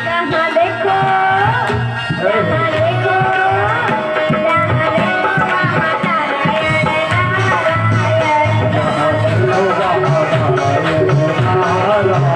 जहाँ देखो जहाँ देखो जहाँ देखो वहाँ नारायण जहाँ देखो वहाँ नारायण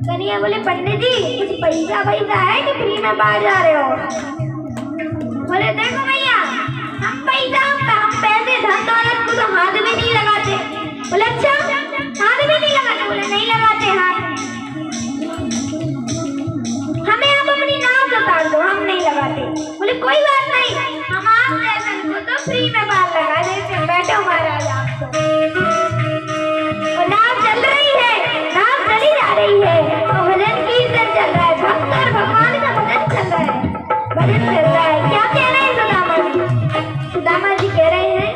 कन्हैया बोले पंडित जी कुछ पैसा वैसा है कि फ्री में बाहर जा रहे हो? बोले देखो भैया हम पैसा हम पैसे धन दौलत को तो हाथ में नहीं लगाते। बोले अच्छा हाथ में नहीं लगाते? बोले नहीं लगाते हाथ। हमें आप अपनी नाव से उतार दो, हम नहीं लगाते। बोले कोई बात नहीं, हम आप जैसे को तो फ्री में बाहर लगा देते। बैठो महाराज आप तो नाव चल रही है, नाव चली जा रही है, तो भजन कीर्तन चल रहा है, भक्त और भगवान का भजन चल रहा है, भजन चल रहा है। क्या कह रहे हैं सुदामा जी? सुदामा जी कह रहे हैं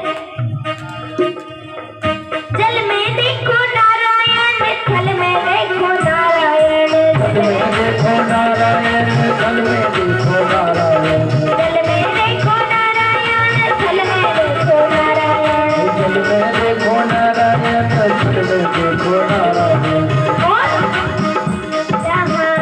जल में देखो नारायण, थल में देखो नारायण, जल में देखो नारायण, थल में देखो नारायण, जल में देखो नारायण, थल में देखो नारायण, जल में देखो नारायण, थल में देखो नारायण। और जहाँ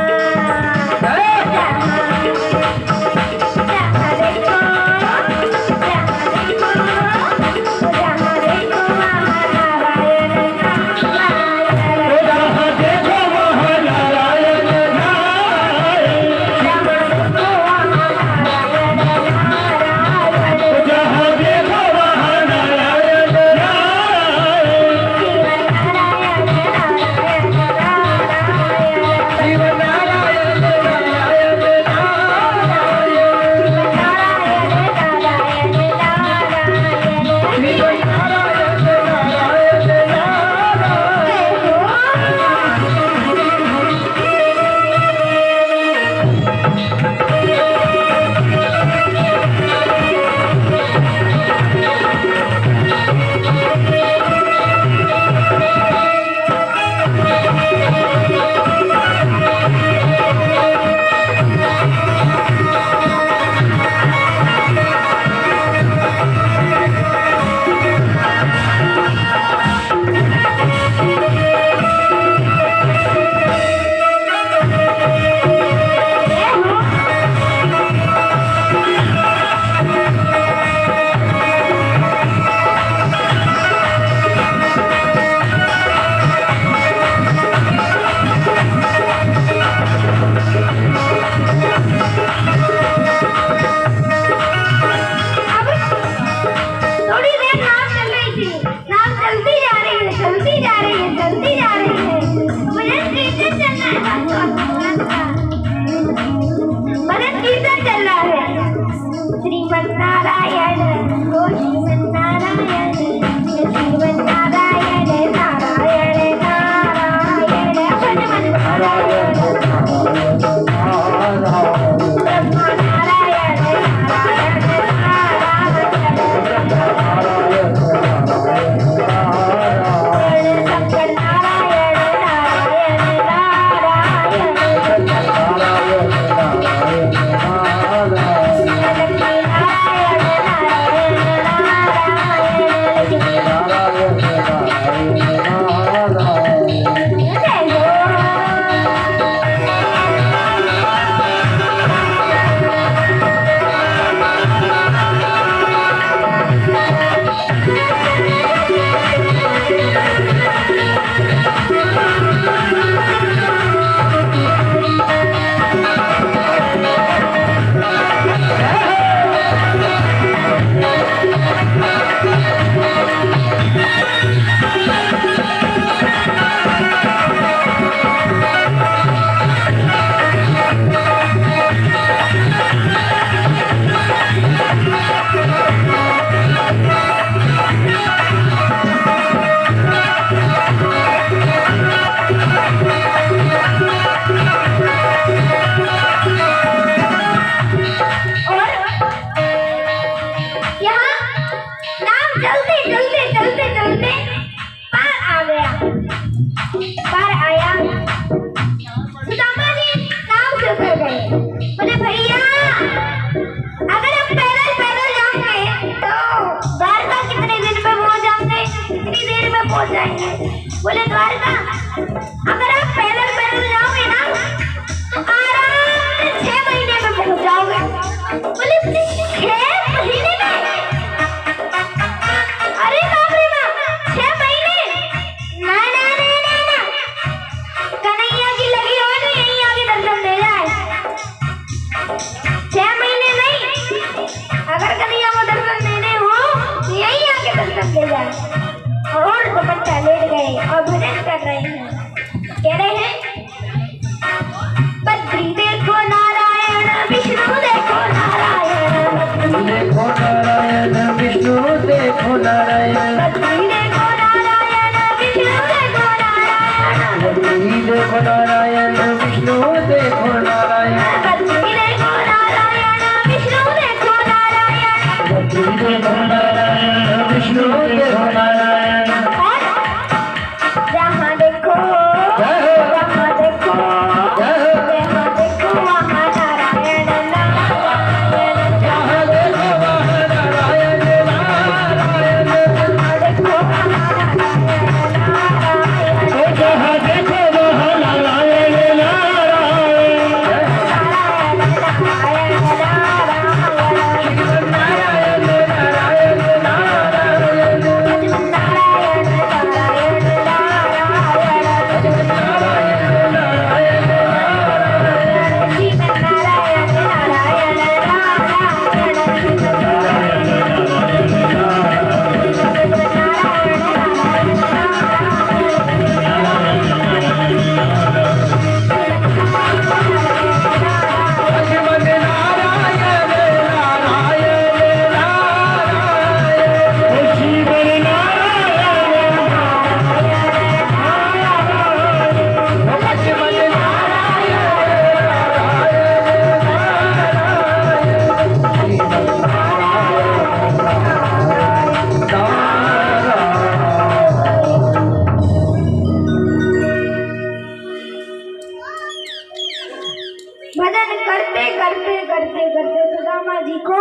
भजन करते करते करते करते सुदामा जी को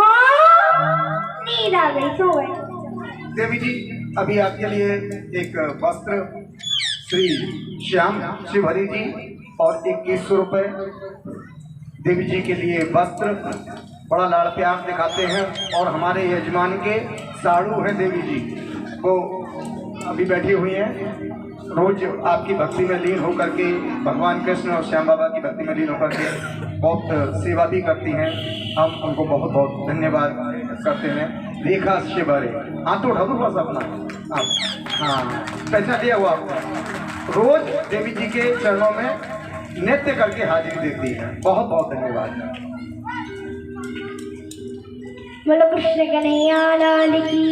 नींद आ गई, सो गए। देवी जी अभी आपके लिए एक वस्त्र श्री श्याम शिवहरी जी और 2100 रुपए। देवी जी के लिए वस्त्र, बड़ा लाड़ प्यार दिखाते हैं और हमारे यजमान के साड़ू हैं देवी जी, वो अभी बैठी हुई हैं। रोज आपकी भक्ति में लीन होकर के भगवान कृष्ण और श्याम बाबा की भक्ति में लीन होकर के बहुत सेवा भी करती हैं। हम उनको बहुत बहुत धन्यवाद करते हैं। रेखा शिवहरी, हाँ तो उठा दो बस अपना आप, हाँ पैसा दिया हुआ आपको। रोज देवी जी के चरणों में नृत्य करके हाजिरी देती है। बहुत बहुत धन्यवाद। बोलो कृष्ण कन्हैया लाल की,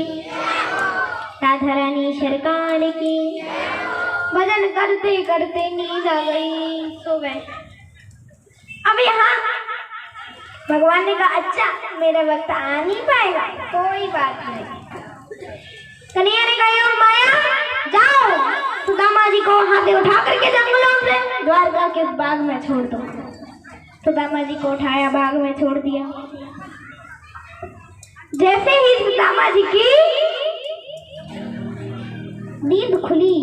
राधा रानी सरकार की। भजन करते करते नींद आ गई, सो गए। अब यहाँ भगवान ने कहा अच्छा मेरा वक्त आ नहीं पाएगा, कोई बात नहीं। कन्हैया ने कहा और माया जाओ सुदामा जी को वहां से उठा करके जंगलों से द्वारका के बाग में छोड़ दो। सुदामा जी को उठाया, बाग में छोड़ दिया। जैसे ही सुदामा जी की नींद खुली,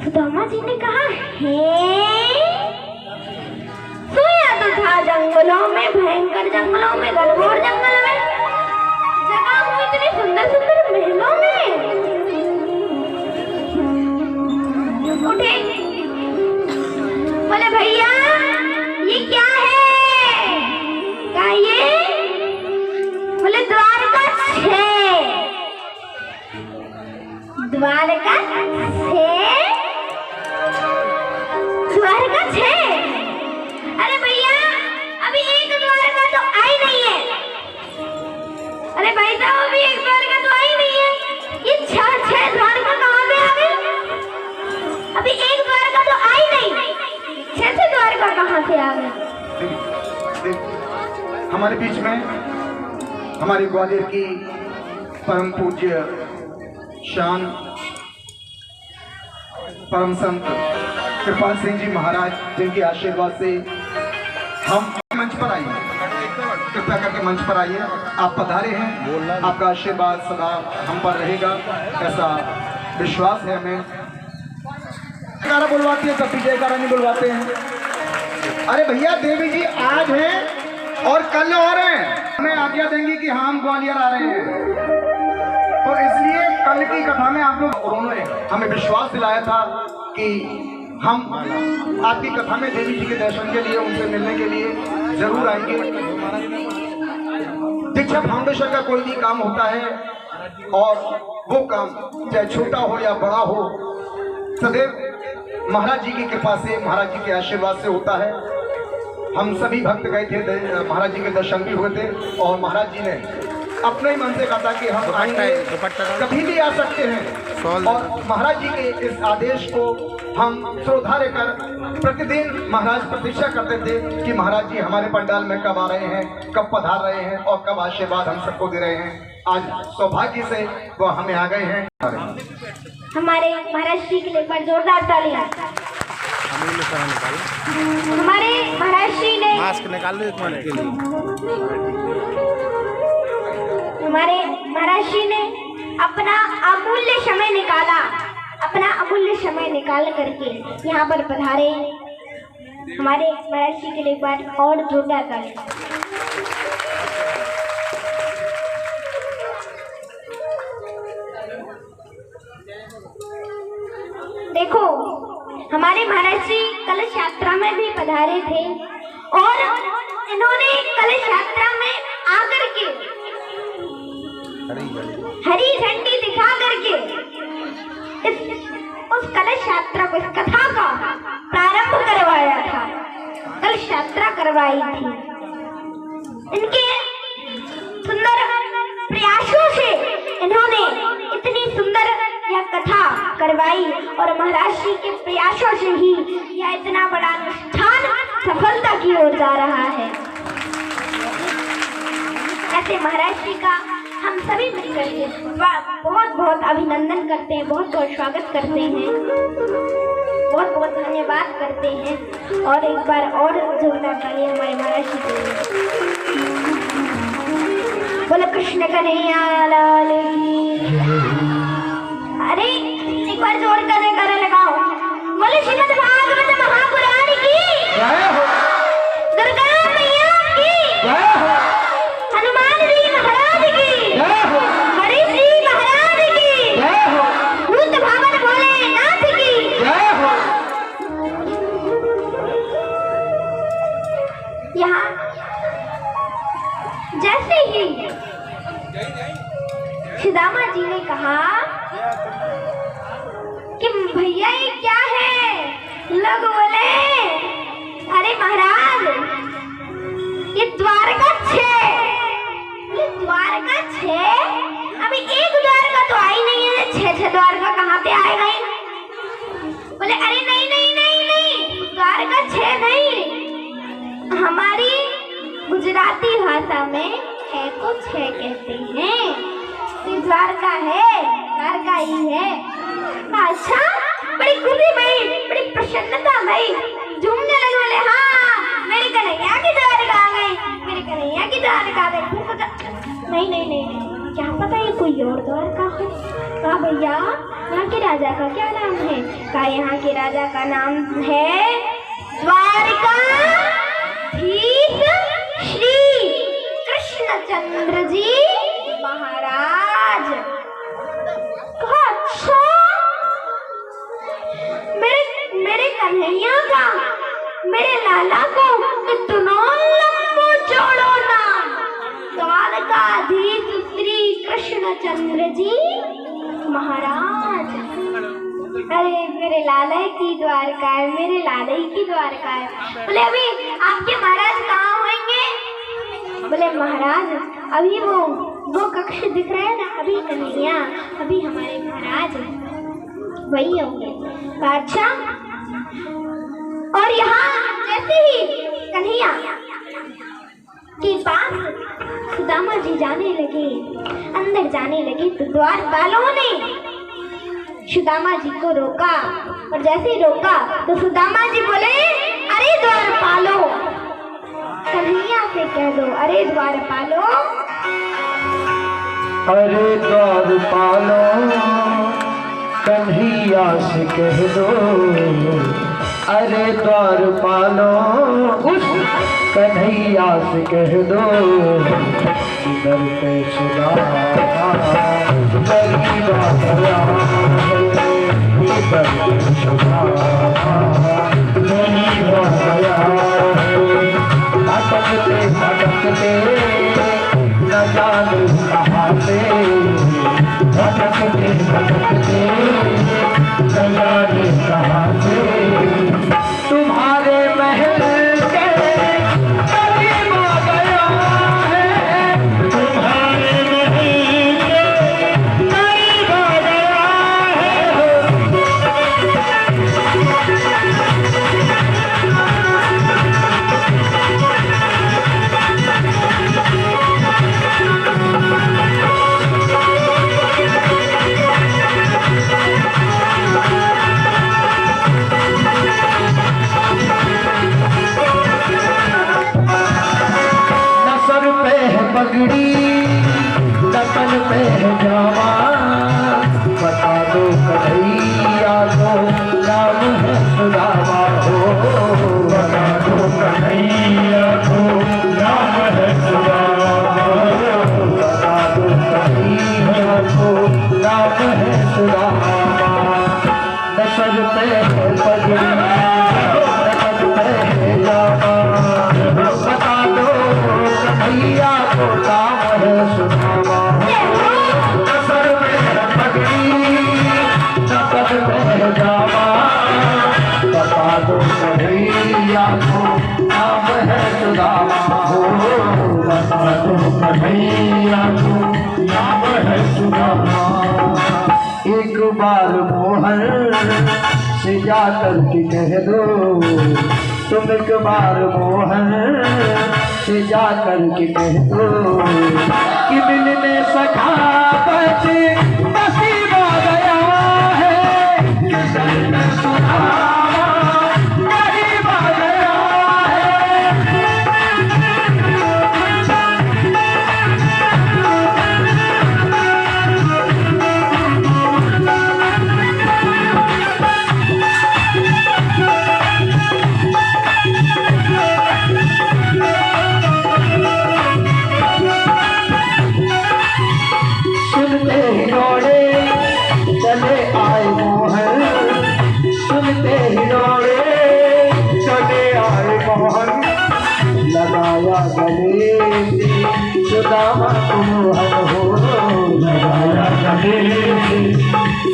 सुदामा जी ने कहा है सोया तो था जंगलों में, भयंकर जंगलों में, घनघोर जंगल में, जगह हूँ इतने सुंदर सुंदर महलों में। उठे, बोले भैया ये क्या है? क्या ये? बोले द्वारका 6। द्वारका 6? अरे भैया अभी एक द्वारका तो आई नहीं है। अरे भाई साहब अभी एक द्वारका तो आई नहीं है, ये 6 द्वारका कहाँ से आ गए? अभी एक द्वारका तो आई नहीं, 6 द्वारका कहाँ से आ गए? हमारे बीच में हमारे ग्वालियर की परम पूज्य शान परम संत कृपाल सिंह जी महाराज, जिनके आशीर्वाद से हम मंच पर आइए, कृपया करके मंच पर आइए। आप पधारे हैं, आपका आशीर्वाद सदा हम पर रहेगा, ऐसा विश्वास है हमें। जयकारा बुलवाती है तब भी जयकारा नहीं बुलवाते हैं। अरे भैया देवी जी आज हैं और कल और हैं, हमें आज्ञा देंगी कि हाँ हम ग्वालियर आ रहे हैं, तो इसलिए कल की कथा में आप लोग, उन्होंने हमें विश्वास दिलाया था कि हम आपकी कथा में देवी जी के दर्शन के लिए, उनसे मिलने के लिए जरूर आएंगे। दीक्षा फाउंडेशन का कोई भी काम होता है और वो काम चाहे छोटा हो या बड़ा हो, सदैव महाराज जी की कृपा से, महाराज जी के आशीर्वाद से होता है। हम सभी भक्त गए थे, महाराज जी के दर्शन भी हुए थे और महाराज जी ने अपने ही मन से कहा था कि हम आएंगे, कभी भी आ सकते हैं। और महाराज जी के इस आदेश को हम श्रोधार्य कर प्रतिदिन महाराज प्रतीक्षा करते थे कि महाराज जी हमारे पंडाल में कब आ रहे हैं, कब पधार रहे हैं और कब आशीर्वाद हम सबको दे रहे हैं। आज सौभाग्य से वो हमें आ गए हैं। हमारे महाराज जी के लिए एक बार जोरदार तालियां। हमारे महाराज जी ने मास्क निकाल लो एक मिनट के लिए। हमारे महाराज जी ने अपना अमूल्य समय निकाला, अपना अमूल्य समय निकाल करके यहाँ पर पधारे। हमारे महाराज जी के लिए एक बार और जोरदार तालियां। देखो हमारे महाराज जी कलश यात्रा में भी पधारे थे और इन्होंने कलश यात्रा में आकर के हरी झंडी दिखा करके उस कलश यात्रा को, इस कथा का प्रारंभ करवाया था, कलश यात्रा करवाई थी। इनके सुंदर प्रयासों से इन्होंने इतनी सुंदर यह कथा करवाई और महाराज जी के प्रयासों से ही यह इतना बड़ा अनुष्ठान सफलता की ओर जा रहा है। ऐसे महाराज जी का हम सभी मिलकर के बहुत बहुत अभिनंदन करते हैं, बहुत बहुत स्वागत करते हैं। बहुत बहुत धन्यवाद करते हैं और एक बार और जोरदार ताली हमारे महाराज जी के लिए। बोलो कृष्ण कन्हैया लाल की। अरे एक बार जोर का जयकारा लगाओ। बोलो श्रीमद् भागवत महापुराण की जय हो, दुर्गा मैया की जय हो, हनुमान जी महाराज की जय हो, हरि जी महाराज की जय हो, भूत भावन भोलेनाथ की जय हो। यहाँ जैसे ही सुदामा जी ने कहा कि भैया ये क्या है, लोग बोले अरे महाराज ये द्वारका 6, ये द्वारका 6, अभी एक द्वारका तो आई नहीं है, 6 द्वारका कहाँ पे आएगा ही? बोले अरे नहीं नहीं नहीं नहीं, द्वारका 6 नहीं, हमारी गुजराती भाषा में 6 को 6 कहते हैं, तो द्वारका है, द्वारका ही है। अच्छा, बड़ी खुशी भाई, बड़ी प्रसन्नता भाई, झूमने लगे। बोले हाँ मेरी कन्हैया की द्वारका आ गई, मेरी कन्हैया की द्वारका आ गई। फिर सोचा नहीं नहीं नहीं, क्या पता ये कोई और द्वारका हो। कहा भैया यहाँ के राजा का क्या नाम है? कहा यहाँ के राजा का नाम है द्वारकाधीश श्री कृष्णचंद्र जी महाराज। कहा अच्छा, मेरे कन्हैया का, मेरे लाला को इतना लंबो चौड़ो नाम, द्वारकाधीश श्री कृष्णचंद्र जी महाराज। अरे मेरे लाला की द्वारका है, मेरे लाला की द्वारका है। बोले अभी आपके महाराज कहाँ होंगे? बोले महाराज अभी वो कक्ष दिख रहा है ना, अभी कन्हैया, अभी हमारे महाराज वही होंगे। अच्छा, और यहाँ जैसे ही कन्हैया के पास सुदामा जी जाने लगे, अंदर जाने लगे, तो द्वारपालों ने सुदामा जी को रोका, और जैसे ही रोका तो सुदामा जी बोले अरे द्वारपालो, कन्हैया से कह दो अरे द्वारपालो, अरे द्वारपालो कन्हैया से कह दो, अरे द्वारपालो उस कन्हैया से कह दो, इधर पे सुदामा गरीब आया है, इधर पे सुदामा गरीब आया है, भटकते भटकते न जाने कहाँ से, भटकते भटकते न जाने कहाँ से, तुम्हारे महल के करीब आ गया है, तुम्हारे महल के करीब आ गया है। पगड़ी दतन पे है जावा, बता दो कन्हैया को नाम है सुदामा हो, बता दो कन्हैया को नाम है सुदामा, बता दो कन्हैया को नाम है सुदामा। दसर पे है पगड़ी दतन पे है जावा, बता दो कन्हैया को नाम है सुदामा, दसर पे है पगड़ी दतन पे है जावा, बता दो कन्हैया को नाम है सुदामा हो, बता दो कन्हैया को नाम है सुदामा। एक बार मोहन से जाकर के कह दो, तुम एक बार मोहन से जाकर के कह दो कि मिलने सखावत नसीब आ गया है, कि मिलने सखावत मोहन लगाया गले से सुदामा को मोहन हो लगाया गले से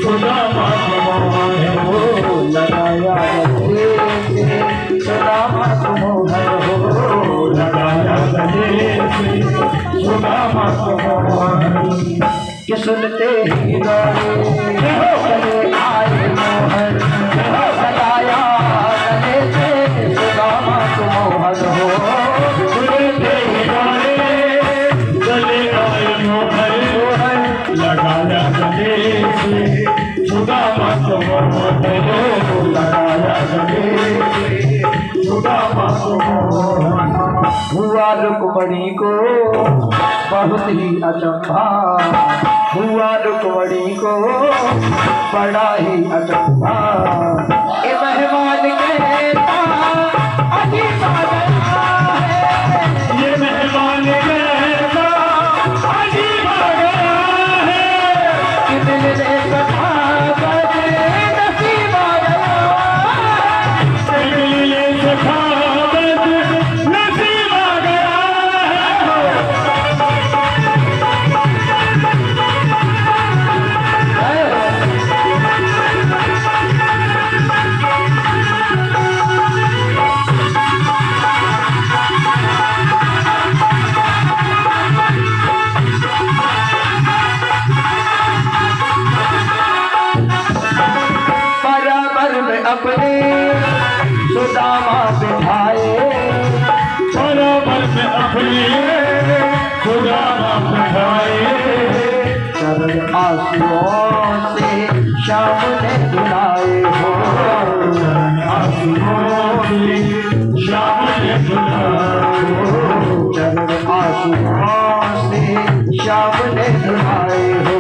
सुदामा को मोहन हो लगाया गले से सुदामा को मोहन हो लगाया गले से सुदामा को मोहन कि सुनते ही चले आए मोहन लगाया गले से सुदामा को मोहन हो सुनते ही चले आए मोहन लगाया गले से सुदामा को मोहन हो लगाया गले से सुदामा को मोहन हुआ रुक्मणी को बहुत ही अचंभा हुआ रुक्मणी को बड़ा ही अचंभा ये मेहमान कहता अजीब आ गया है ये मेहमान कहता अजीब आ गया है कि दिल ने कथा बदे नसीब आ गया दिल ने कथा बदे नसीब आ गया अपने सुदामा बिठाए बराबर में अपने सुदामा बिठाए चरण आंसुओं से शाम ने धुलाए हो आंसुओं से शाम ने धुलाए हो चरण आंसुओं से शाम ने धुलाए हो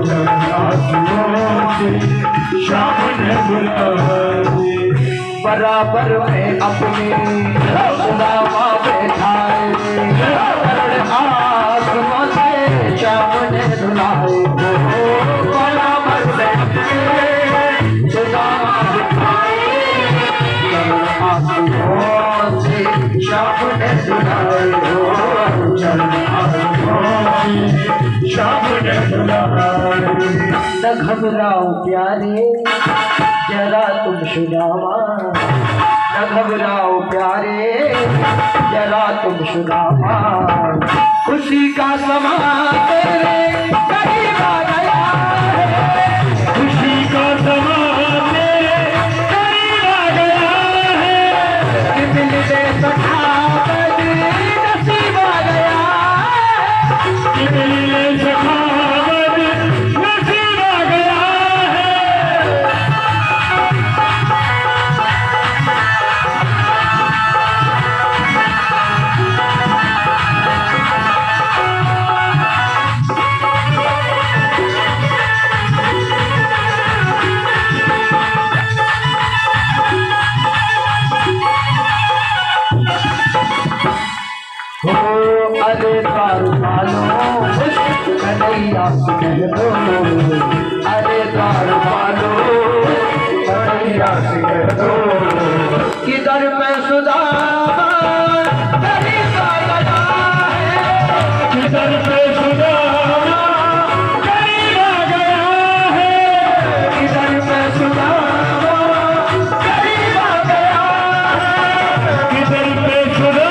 चरण आंसुओं से शाम ने बुलाए बराबर में अपने सुदामा बैठाए चरण आसमां से शाम ने धुलाए हो बराबर में अपने सुदामा बैठाए चरण आसमां से शाम ने धुलाए हो चरण आसमां से शाम ने धुलाए न घबराओ प्यारे जरा तुम सुदामा न घबराओ प्यारे जरा तुम सुदामा खुशी का समा तेरे करीब आ गया है खुशी का समा तेरे करीब आ गया है कि दिल दे सखा बदे नसीब आ गया कि दिल दे सखा अरे द्वार पालो कन्हैया से कह दो अरे द्वार पालो कन्हैया से कह दो किधर पे सुदामा करीब आ गया है किधर पे सुदामा करीब आ गया है किधर पे सुदामा करीब आ गया है किधर पे सुदामा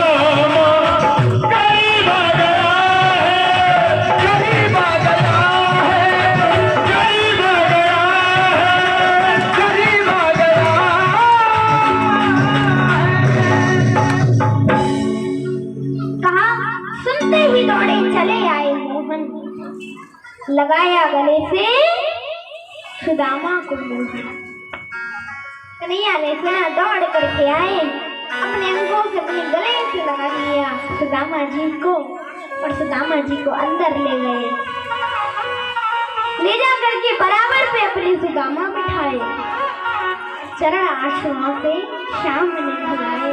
लगाया गले से सुदामा को मोहन कन्हैया ने सुना दौड़ करके आए अपने अंगों से अपने गले से लगा दिया सुदामा जी को और सुदामा जी को अंदर ले गए ले जा करके बराबर पे अपने सुदामा बिठाए चरण आंसुओं से शाम ने धुलाए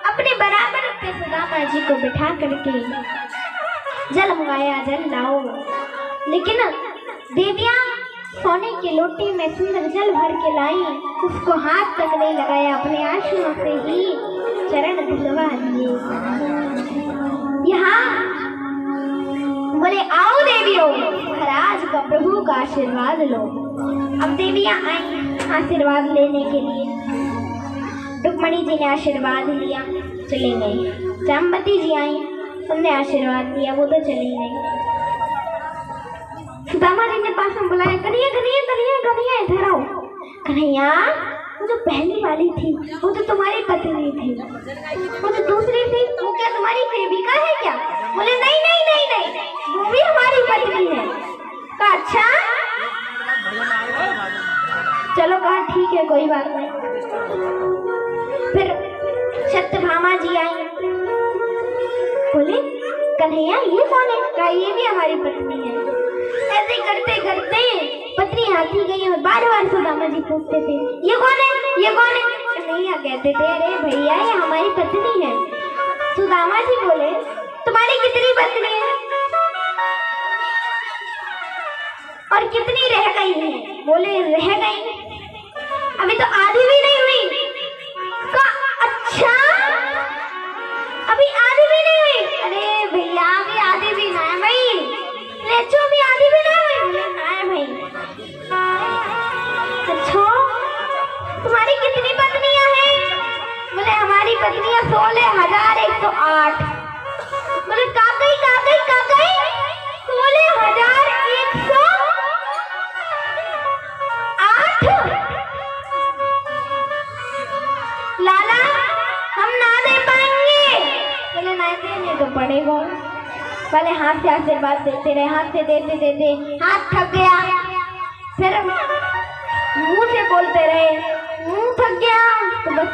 अपने बराबर पे सुदामा जी को बिठा करके जल मंगाया जल लाओ लेकिन देवियां सोने की लोटी में सुंदर जल भर के लाई, उसको हाथ तक नहीं लगाया, अपने आंसुओं से ही चरण धुलवा लिए। यहाँ बोले आओ देवियों, महाराज का प्रभु का आशीर्वाद लो। अब देवियां आई आशीर्वाद लेने के लिए। रुक्मणी जी ने आशीर्वाद लिया, चली गई। जामवती जी आई, उनने आशीर्वाद दिया, वो तो चली गई। सुदामा जी ने पास में बुलाया, कन्हैया कन्हैया कन्हैया कन्हैया इधर आओ। कन्हैया, वो जो पहली वाली थी वो तो तुम्हारी पत्नी थी, वो जो दूसरी थी वो क्या तुम्हारी सेविका है क्या? बोले नहीं नहीं नहीं नहीं, वो भी हमारी पत्नी है। कहा अच्छा, चलो कहा ठीक है कोई बात नहीं। फिर सत्यभामा जी आई, बोले कन्हैया ये कौन है? कहा ये भी हमारी पत्नी है। ऐसे करते करते पत्नी आती गई और बार बार सुदामा जी पूछते थे ये कौन है, ये कौन है? कन्हैया कहते थे अरे भैया ये हमारी पत्नी है। सुदामा जी बोले तुम्हारी कितनी पत्नी है और कितनी रह गई है? बोले रह गई अभी तो आधी भी नहीं हुई। कहा अच्छा, अभी आधी भी नहीं हुई? अरे भैया अभी आधी भी ना है भाई, लेचो भी आधी भी नहीं हुई। बोले ना है भाई। अच्छा तुम्हारी कितनी पत्नियां हैं? बोले हमारी पत्नियां 16,108। बोले काकई काकई काकई 16,108। लाला हम ना दे पाएंगे। बोले ना देने तो पड़ेगा। पहले हाथ से आशीर्वाद देते रहे, हाथ से देते देते हाथ थक गया। फिर मुंह से बोलते रहे, मुंह थक गया तो बस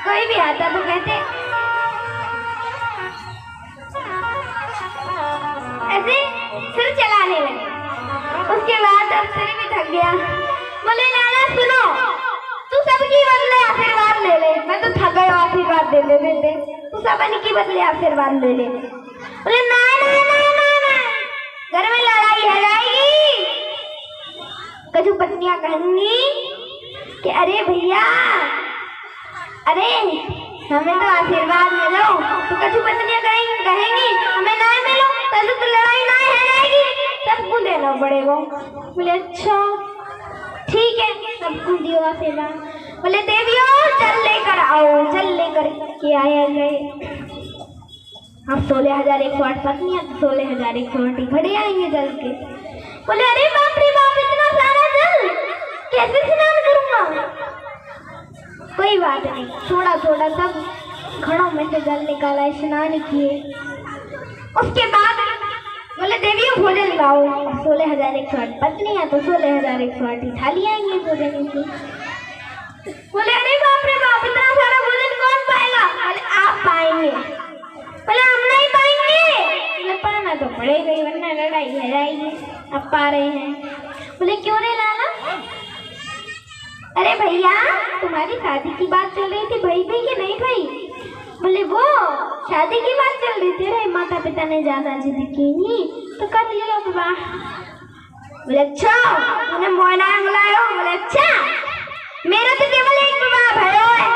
कोई भी आता तो कहते ऐसे सिर चलाने लगे। उसके बाद अब सिर भी थक गया। बोले लाला सुनो, तू सबकी बदले आशीर्वाद ले ले, मैं तो थक गया आशीर्वाद देते देते, तू सबकी बदले आशीर्वाद ले ले। बोले ना ना ना ना ना, घर में लड़ाई है जाएगी। कछु पत्नियां कहेंगी कि अरे भैया अरे हमें तो आशीर्वाद मिलो, तो कछु पत्नियां कहेंगी हमें ना मिलो तो लड़ाई ना है जाएगी, सबको देना पड़ेगा। बोले अच्छा ठीक है, सबको दियो आशीर्वाद। बोले देवियों चल लेकर आओ, चल लेकर के आया गए। अब 16,108 पत्नियां, 16,108 घड़े आएंगे जल के। बोले अरे बाप रे बाप, इतना सारा जल कैसे स्नान करूंगा? कोई बात नहीं, थोड़ा थोड़ा सब घड़ों में से जल निकाला, स्नान किए। उसके बाद बोले देवियों भोजन लाओ। 16,108 पत्नियां तो 16,108 थाली आएंगे भोजन की। बोले अरे बाप रे बाप, इतना सारा भोजन कौन पाएगा? बोले आप पाएंगे। बोले हम नहीं पाएंगे। बोले पाना तो पड़ेगा ही, वरना लड़ाई है जाएगी। अब पा रहे हैं। बोले क्यों रे लाला? अरे भैया तुम्हारी शादी की बात चल रही थी, भाई भाई कि नहीं भाई? बोले वो शादी की बात चल रही थी, रे माता पिता ने ज्यादा जिद की नहीं तो कर लिया विवाह। बोले अच्छा तूने मोहना बुलायो? बोले अच्छा मेरा तो केवल एक विवाह भयो है,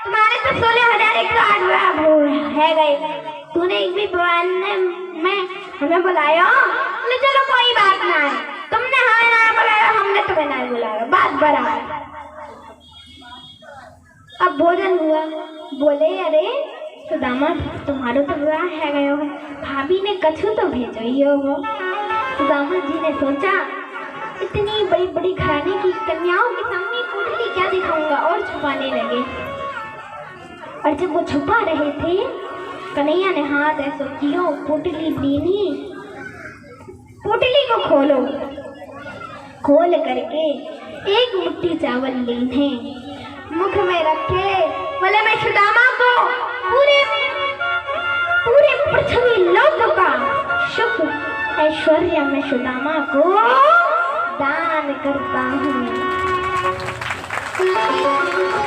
तुम्हारे तो 16,108 विवाह है गए, तूने एक भी विवाह में हमें बुलाया? बोले चलो कोई बात ना है, तुमने हमें ना बुलाया, हमने तुम्हें ना बुलाया, बात बराबर। अब भोजन हुआ। बोले अरे सुदामा तुम्हारा तो विवाह है गयो है, भाभी ने कछु तो भेजो ही हो। सुदामा जी ने सोचा इतनी बड़ी बड़ी घराने की कन्याओं के सामने पोटली क्या दिखाऊंगा, और छुपाने लगे। और जब वो छुपा रहे थे, कन्हैया ने हाथ ऐसा किया, पोटली दीनी, पोटली को खोलो। खोल करके एक मुट्ठी चावल लेने, मुख में रखे। बोले मैं सुदामा को पूरे पूरे पृथ्वी लोक का सुख ऐश्वर्य में सुदामा को दान करता हूँ।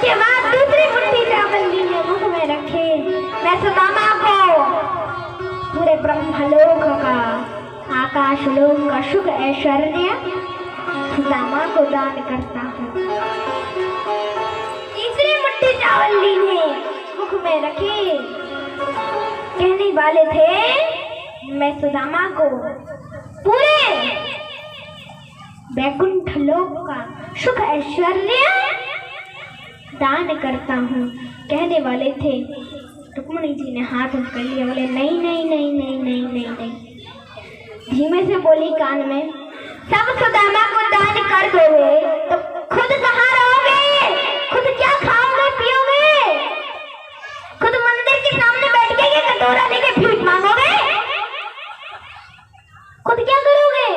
के बाद दूसरी मुट्ठी चावल लिए मुख में रखे, मैं सुदामा को पूरे ब्रह्मलोक का आकाश लोक का सुख ऐश्वर्य सुदामा को दान करता हूँ। तीसरी मुट्ठी चावल लीने मुख में रखे, कहने वाले थे मैं सुदामा को पूरे वैकुंठ लोक का सुख ऐश्वर्य दान करता हूँ। कहने वाले थे, रुक्मिणी जी ने हाथ कर लिया, बोले नहीं नहीं नहीं नहीं नहीं नहीं नहीं। धीमे से बोली कान में, सब सुदामा को दान कर दोगे तो खुद कहाँ रहोगे? खुद क्या खाओगे पियोगे? खुद मंदिर के सामने बैठ के ये कटोरा लेके भीख मांगोगे? खुद क्या करोगे?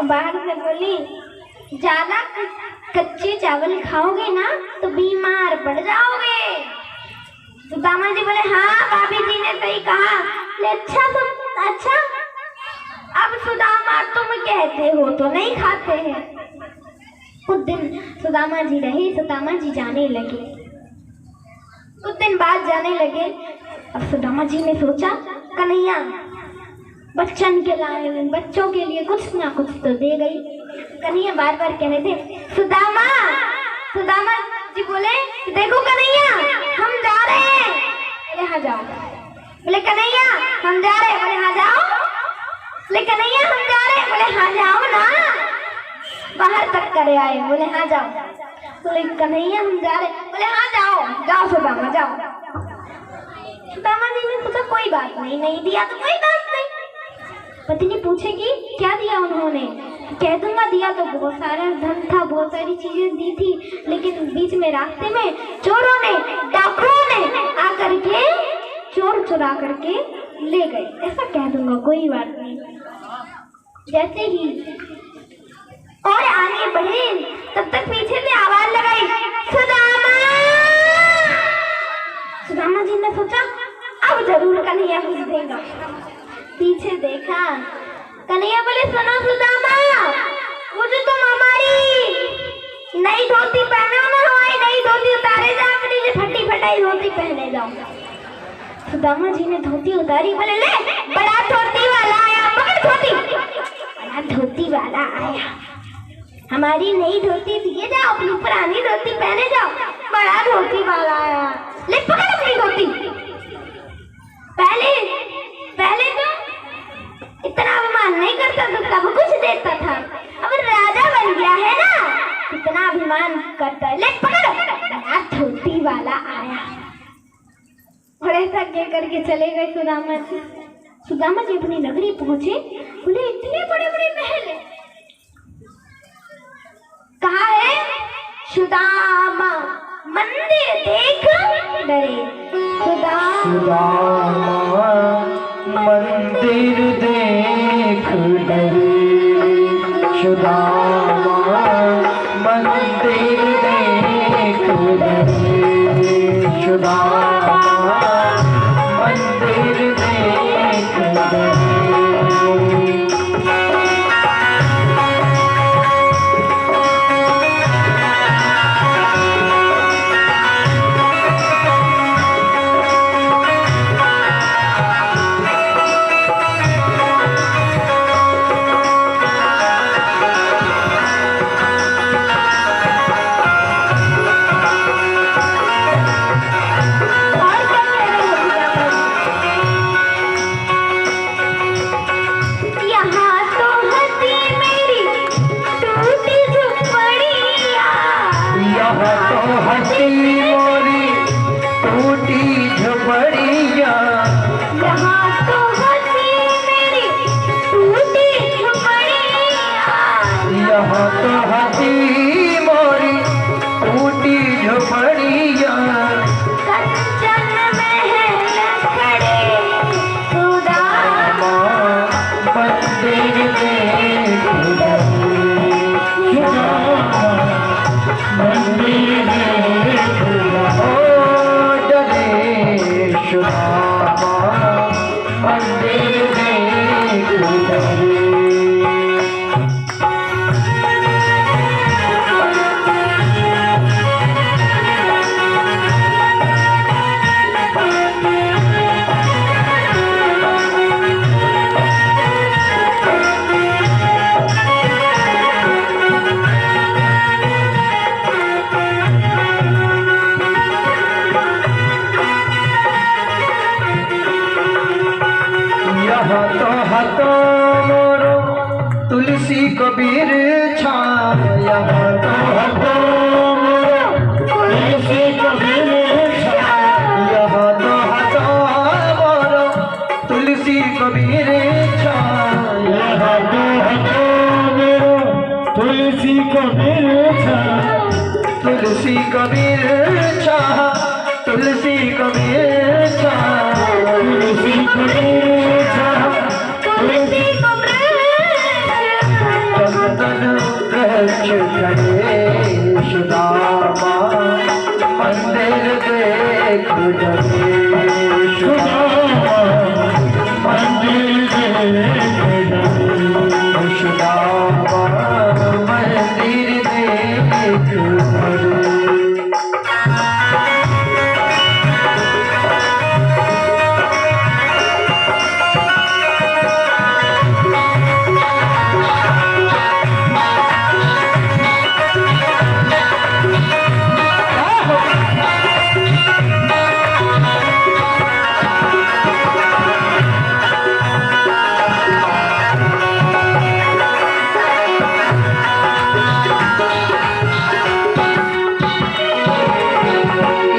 बाहर से बोली, ज्यादा कच्चे चावल खाओगे ना तो बीमार पड़ जाओगे। सुदामा जी बोले हाँ भाभी जी ने सही कहा। अच्छा अब सुदामा तुम कहते हो तो नहीं खाते हैं। कुछ दिन सुदामा जी रहे, सुदामा जी जाने लगे। कुछ दिन बाद जाने लगे। अब सुदामा जी ने सोचा कन्हैया बच्चों के लिए कुछ ना कुछ तो दे गई। कन्हैया बार बार कह रहे थे सुदामा जी बोले देखो कन्हैया हम जा रहे हैं। बोले हाँ जाओ। बोले कन्हैया हम जा रहे हैं। बोले हाँ जाओ। बोले कन्हैया हम जा रहे हैं। बोले हाँ जाओ ना। बाहर तक करे आए। बोले हाँ जाओ। बोले कन्हैया हम जा रहे हैं। बोले हाँ जाओ जाओ सुदामा जाओ। सुदामा जी ने सोचा कोई बात नहीं दिया तो कोई बात नहीं। पत्नी पूछेगी क्या दिया उन्होंने, कह दूंगा दिया तो बहुत सारा धन था, बहुत सारी चीजें दी थी, लेकिन बीच में रास्ते में चोरों ने डाकुओं ने आकर के चोर चुरा करके ले गए, ऐसा कह दूंगा कोई बात नहीं। जैसे ही और आगे बढ़े तब तक पीछे से आवाज लगाई सुदामा। सुदामा जी ने सोचा अब जरूर कन्हैया कुछ देगा। पीछे देखा, कन्हैया बोले सुनो सुदामा, मुझे तुम हमारी नई धोती पहनो ना, हमारी नई धोती उतारे जाओ, अपनी फटी फटाई धोती पहने जाओ। सुदामा जी ने धोती उतारी। बोले ले बड़ा धोती वाला आया, पकड़ धोती। बड़ा धोती वाला आया, हमारी नई धोती दिए जाओ, अपनी पुरानी धोती पहने जाओ। बड़ा धोती वाला आया, ले पकड़ अपनी धोती। पहले तो इतना अभिमान नहीं करता तो सब कुछ देता था, अब राजा बन गया है ना, इतना अभिमान करता है। ले पकड़, बड़ा धोती वाला आया। और ऐसा कह करके चले गए सुदामा जी। सुदामा जी अपनी नगरी पहुंचे। बोले इतने बड़े बड़े महल है, कहा है सुदामा मंदिर देख डरे। सुदामा मंदिर देख डरे, सुदामा मंदिर देख डरे, सुदामा मंदिर देख डरे। तुलसी कबीर चाहा, तुलसी कबीर चाहा, तुलसी कबीर चाहा, तुलसी को चंदन वृक्ष गणेश दामा, मंदिर देख गणेश दामा, मंदिर देख गणेश दामा, मंदिर देख गणेश।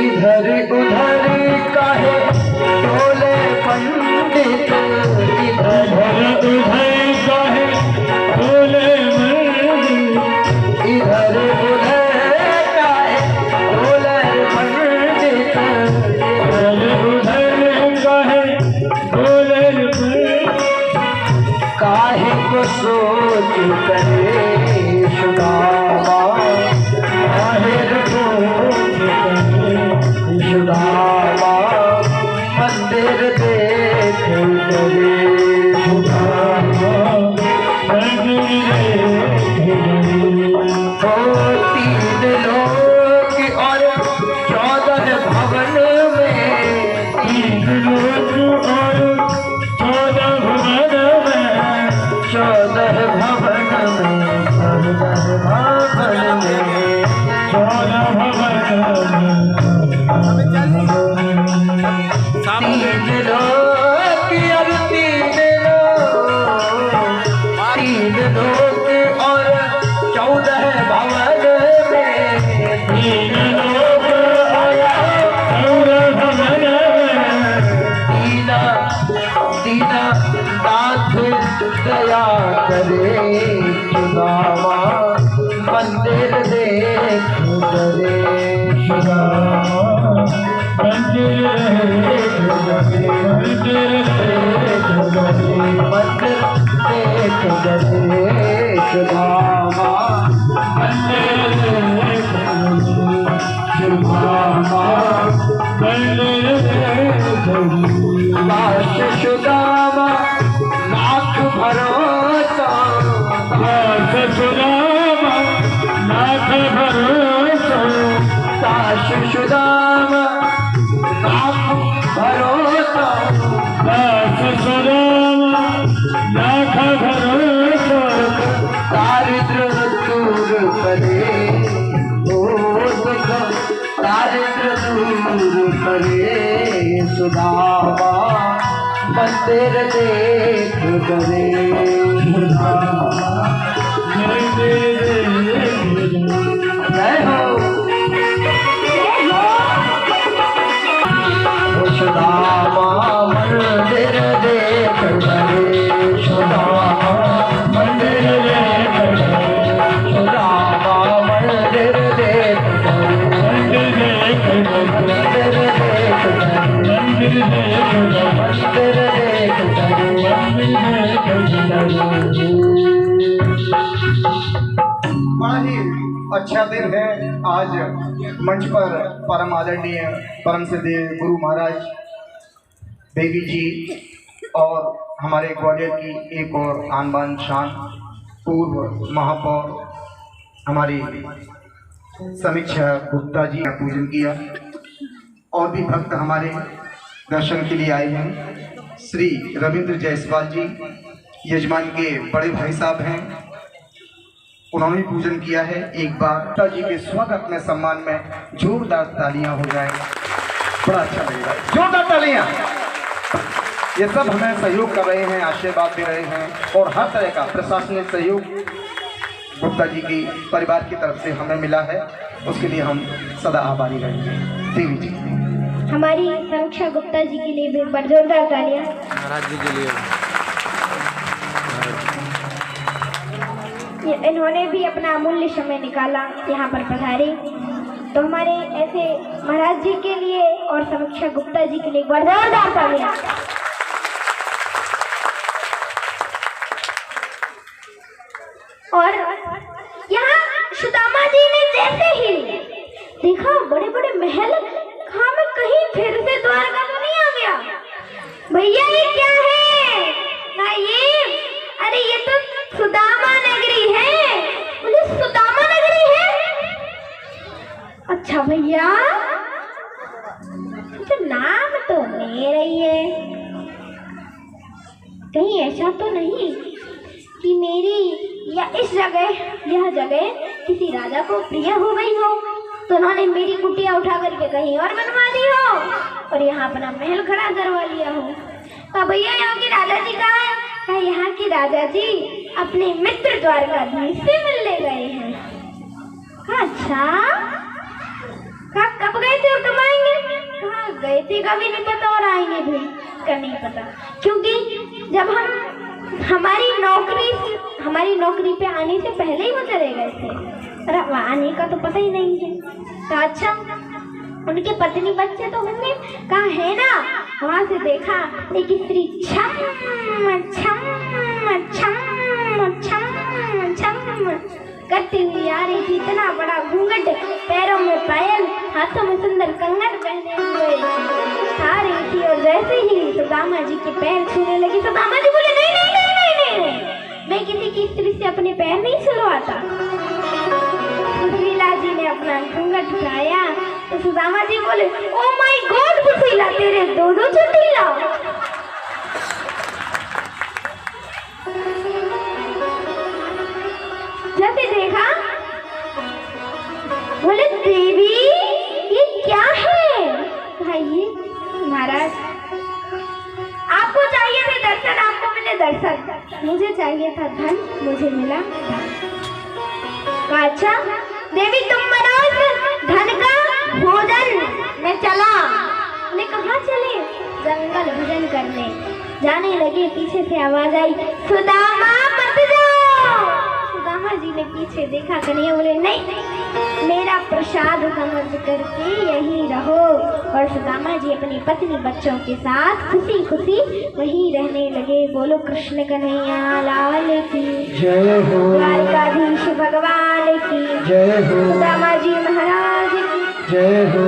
इधर उधर काहे डोले पंडित, इधर उधर काहे डोले पंडित, इधर उधर काहे डोले पंडित, इधर उधर काहे डोले पंडित, काहे को सोच करे सुदामा, काहे सुदामा, मंदिर देख गणेश सुदामा, मंदिर देख गणेश। हो तीन लोक और 14 भवन में, तीन लोक और 14 भवन में, 14 भवन में, 14 भवन में, 14 भवन में, तीन लोक और तीन लोक और 14 भवन में, तीन लोक और 14 भवन में, दीना नाथ दया करे सुदामा, मंदिर देख गणेश दामा, मंदिर देख गणेश, मंदिर देख गणेश दामा, मंदिर देख गणेश दामा, मंदिर देख गणेश। काश सुदामा लाख भरोसा, काश सुदामा लाख भरोसा, काश सुदामा लाख भरोसा, काश सुदामा लाख भरोसा, दारिद्र दूर करे ओ सुख, दारिद्र दूर करे सुदामा, मंदिर देख गणेश दामा, मंदिर देख गणेश। जय हो सुदामा, मंदिर देख गणेश दामा, मंदिर देख गणेश दामा, मंदिर देख गणेश, मंदिर देख गणेश, मंदिर देख गणेश, मंदिर देख गणेश, मंदिर देख गणेश। बड़ा ही अच्छा दिन है आज। मंच पर परम आदरणीय परम सिद्धि गुरु महाराज देवी जी और हमारे ग्वालियर की एक और आन बान शान पूर्व महापौर हमारी समीक्षा गुप्ता जी ने पूजन किया और भी भक्त हमारे दर्शन के लिए आए हैं। श्री रविंद्र जायसवाल जी यजमान के बड़े भाई साहब हैं, उन्होंने भी पूजन किया है। एक बार गुप्ता जी के स्वागत में सम्मान में जोरदार तालियां हो जाए, बड़ा अच्छा लगेगा। जोरदार तालियां। ये सब हमें सहयोग कर रहे हैं, आशीर्वाद दे रहे हैं और हर तरह का प्रशासनिक सहयोग गुप्ता जी की परिवार की तरफ से हमें मिला है, उसके लिए हम सदा आभारी रहेंगे। देवी जी हमारी समीक्षा गुप्ता जी के लिए भी एक बार जोरदार तालियां। महाराज जी के लिए इन्होंने भी अपना अमूल्य समय निकाला, यहाँ पर पधारे। तो हमारे ऐसे महाराज जी के लिए और समीक्षा गुप्ता जी के लिए एक बार जोरदार तालियां। और यहाँ सुदामा जी ने जैसे ही देखा बड़े बड़े महल, कहा मैं कहीं फिर से द्वारका तो नहीं आ गया। भैया ये क्या है? ना ये, अरे ये तो सुदामा नगरी है। बोले सुदामा नगरी है? अच्छा भैया, तो नाम तो मेरा ही है, कहीं ऐसा तो नहीं कि मेरी या इस यह जगह किसी राजा को प्रिय हो गई हो, तो उन्होंने मेरी कुटिया उठा करके कहीं और बनवा दी हो और यहाँ अपना महल खड़ा करवा लिया हो। तो भैया यहाँ के राजा जी कहाँ है? कहा यहाँ के राजा जी अपने मित्र द्वारकाधीश से मिलने गए हैं। कहा अच्छा, कहा कब गए थे और कब आएंगे? कहा गए थे कभी नहीं पता और आएंगे भी का नहीं पता, क्योंकि जब हम हमारी नौकरी पे आने से पहले ही वो चले गए थे और अब आने का तो पता ही नहीं है। तो अच्छा, उनके पत्नी बच्चे तो होंगे? कहा है ना, वहां से देखा एक स्त्री छम छम छम छम छम करती हुई आ रही थी। इतना बड़ा घूंघट, पैरों में पायल, हाथों में सुंदर कंगन पहने हुए आ रही थी और जैसे ही सुदामा जी के पैर छूने लगी, सुदामा जी बोले नहीं नहीं नहीं नहीं नहीं, मैं किसी की स्त्री से अपने पैर नहीं छुड़वाता। सुशीला जी ने अपना घूंघट उठाया तो सुदामा जी बोले ओ माय गॉड सुशीला, तेरे दो चुटीला। जब देखा बोले देवी ये क्या है? भाई महाराज आपको चाहिए थे दर्शन, आपको मिले दर्शन, मुझे चाहिए था धन, मुझे मिला धन। अच्छा देवी तुम बनाओ धन का भोजन, मैं चला। मैं कहाँ चले? जंगल भोजन करने जाने लगे। पीछे से आवाज आई सुदामा मत जाओ। सुदामा जी ने पीछे देखा, कन्हैया बोले नहीं, मेरा प्रसाद समझ करके यहीं रहो। और सुदामा जी अपनी पत्नी बच्चों के साथ खुशी खुशी वहीं रहने लगे। बोलो कृष्ण कन्हैया लाल की जय हो, द्वारकाधीश भगवान की जय हो, सुदामा जी महाराज की जय हो।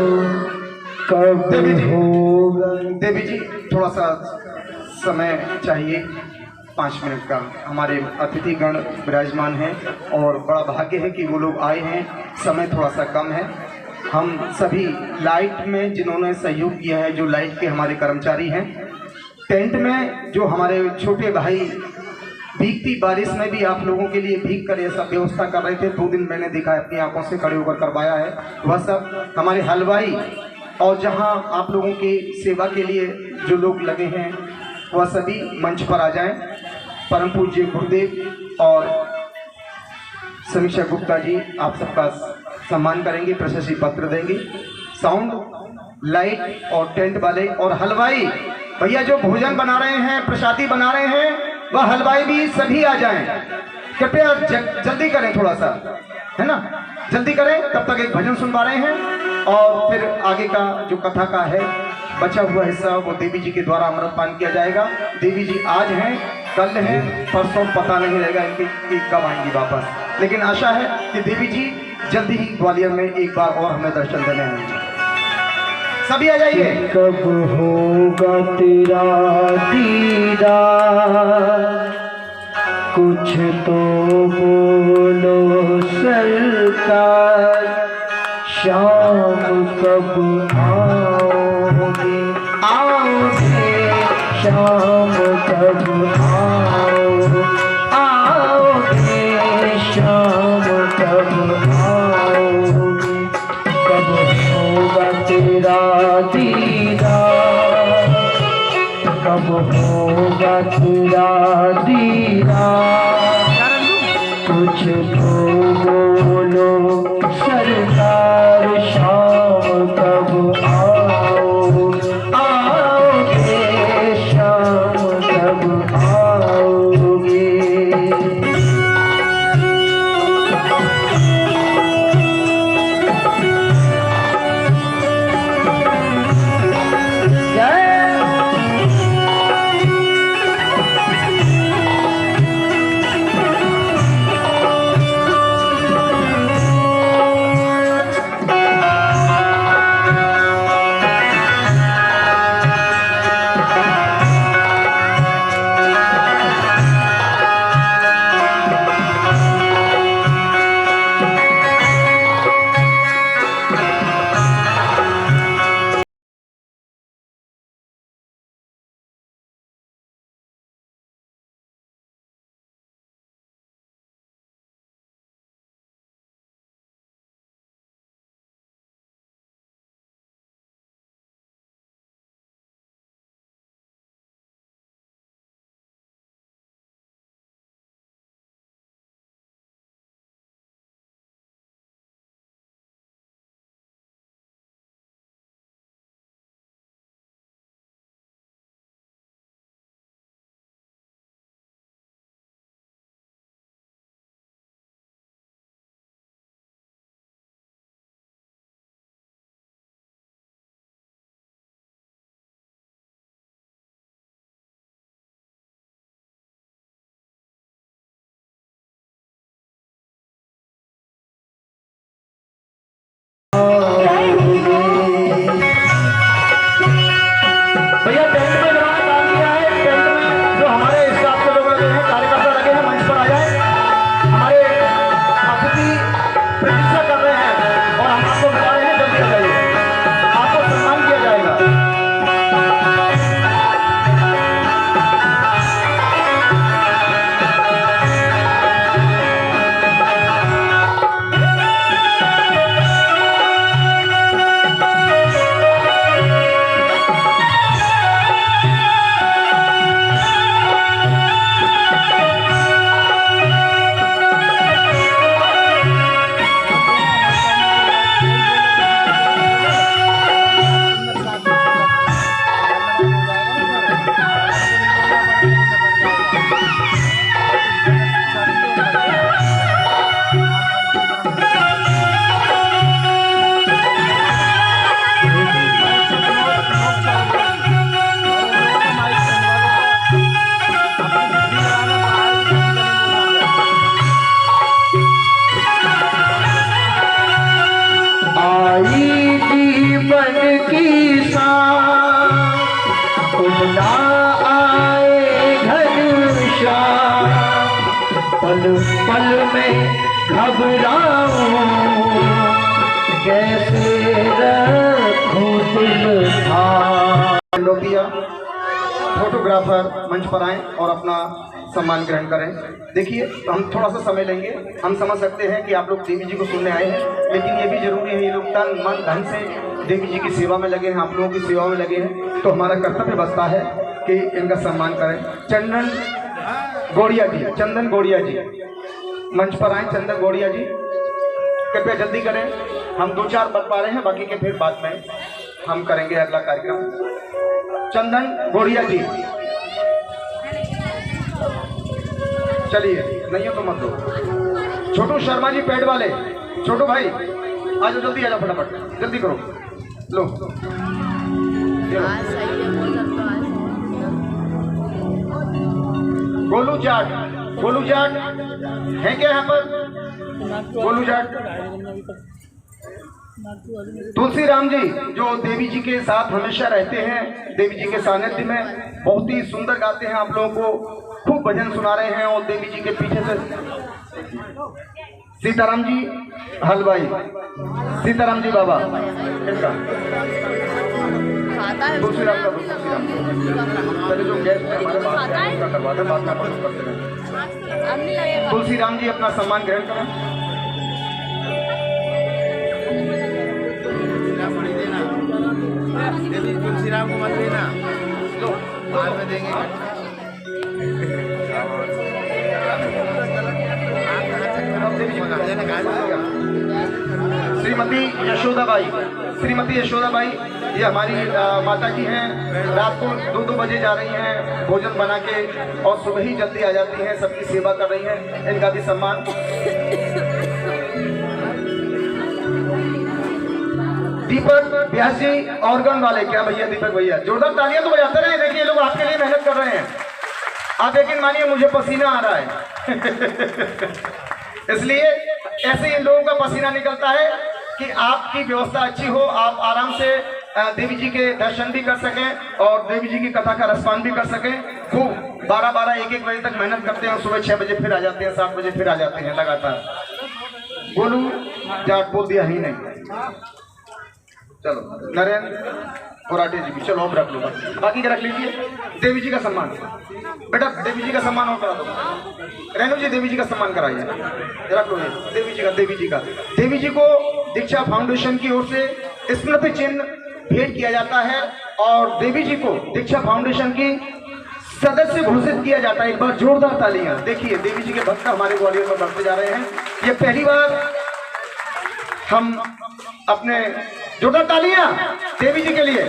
कब होगा? देवी जी थोड़ा सा समय चाहिए, 5 मिनट का। हमारे अतिथिगण विराजमान हैं और बड़ा भाग्य है कि वो लोग आए हैं, समय थोड़ा सा कम है। हम सभी लाइट में जिन्होंने सहयोग किया है, जो लाइट के हमारे कर्मचारी हैं, टेंट में जो हमारे छोटे भाई भीगती बारिश में भी आप लोगों के लिए भीग कर ये सब व्यवस्था कर रहे थे, 2 दिन मैंने देखा है, अपनी आंखों से खड़े होकर करवाया है। वह सब हमारे हलवाई और जहां आप लोगों की सेवा के लिए जो लोग लगे हैं वह सभी मंच पर आ जाएं। परम पूज्य गुरुदेव और समीक्षा गुप्ता जी आप सबका सम्मान करेंगे, प्रशस्ति पत्र देंगे। साउंड, लाइट और टेंट वाले और हलवाई भैया जो भोजन बना रहे हैं, प्रसादी बना रहे हैं, वह हलवाई भी सभी आ जाएं। कृपया जल्दी करें, थोड़ा सा है ना, जल्दी करें। तब तक एक भजन सुनवा रहे हैं और फिर आगे का जो कथा का है बचा हुआ हिस्सा वो देवी जी के द्वारा अमृतपान किया जाएगा। देवी जी आज हैं, कल हैं, परसों पता नहीं रहेगा इनकी कि कब आएंगी वापस, लेकिन आशा है कि देवी जी जल्दी ही ग्वालियर में एक बार और हमें दर्शन देने हैं। सभी आ जाइए। कब होगा तेरा दीदार, कुछ तो बोलो सरकार। शाम कब आओगे, आओगे, शाम कब आओगे, शाम कब आओगे। कब होगा तेरा दीदार, कब होगा तेरा दीदार। कुछ तो बोलो सरकार, शाम कब आओगे, शाम कब आओगे। मन की शान, ना आए घनश्याम, पल पल में घबराऊं, कैसे रखूं दिल था। फोटोग्राफर मंच पर आए और अपना सम्मान ग्रहण करें। देखिए, हम थोड़ा सा समय लेंगे। हम समझ सकते हैं कि आप लोग देवी जी को सुनने आए हैं, लेकिन ये भी जरूरी है, ये लोग तन मन धन से देवी जी की सेवा में लगे हैं, आप लोगों की सेवा में लगे हैं, तो हमारा कर्तव्य बसता है कि इनका सम्मान करें। चंदन गौड़िया जी, चंदन गौड़िया जी मंच पर आए। चंदन गौड़िया जी, कृपया जल्दी करें, हम 2-4 बन पा रहे हैं, बाकी के फिर बाद में हम करेंगे अगला कार्यक्रम। चंदन गौड़िया जी, चलिए, नहीं हो तो मत दो। छोटू शर्मा जी पेड़ वाले, छोटू भाई आ जाओ, जल्दी आ जाओ, फटाफट जल्दी करो, लो। गोलू जाट, गोलू जाट है क्या यहाँ पर? गोलू जाट। तुलसी राम जी, जो देवी जी के साथ हमेशा रहते हैं, देवी जी के सानिध्य में बहुत ही सुंदर गाते हैं, आप लोगों को खूब भजन सुना रहे हैं, और देवी जी के पीछे से सीताराम जी हलवाई, सीताराम जी बाबा, इनका तुलसी राम का, पहले जो गेस्ट है हमारे पास उनका करवा दें, बाद में अपन करते हैं। तुलसी राम जी अपना सम्मान ग्रहण करें। तुलसी राम को मत देना, तो बाद में देंगे। श्रीमती यशोदाबाई, श्रीमती यशोदाबाई ये हमारी माता की हैं, रात को 2-2 बजे जा रही हैं भोजन बना के, और सुबह ही जल्दी आ जाती हैं, सबकी सेवा कर रही हैं, इनका भी सम्मान। दीपक व्यास जी ऑर्गन वाले, क्या भैया दीपक भैया, जोरदार तालियां तो बजाते रहे। देखिए, ये लोग आपके लिए मेहनत कर रहे हैं, आप यकीन मानिए मुझे पसीना आ रहा है इसलिए ऐसे इन लोगों का पसीना निकलता है कि आपकी व्यवस्था अच्छी हो, आप आराम से देवी जी के दर्शन भी कर सकें और देवी जी की कथा का रसपान भी कर सकें। खूब 12-12, 1-1 बजे तक मेहनत करते हैं, सुबह 6 बजे फिर आ जाते हैं, 7 बजे फिर आ जाते हैं लगातार। गोलू जाट बोल दिया ही नहीं, चलो नरेंद्र कोराटे जी भी, चलो अब रख लो, बाकी का रख लीजिए। देवी जी का सम्मान, बेटा देवी जी का सम्मान और करा दो। रेणु जी देवी जी का सम्मान कराइए, रख लो ये देवी जी का। देवी जी को दीक्षा फाउंडेशन की ओर से स्मृति चिन्ह भेंट किया जाता है, और देवी जी को दीक्षा फाउंडेशन की सदस्य घोषित किया जाता है। एक बार जोरदार तालियां। देखिए, देवी जी के भक्त हमारे ग्वालियर में बढ़ते जा रहे हैं। ये पहली बार हम अपने, जोरदार तालियां देवी जी के लिए।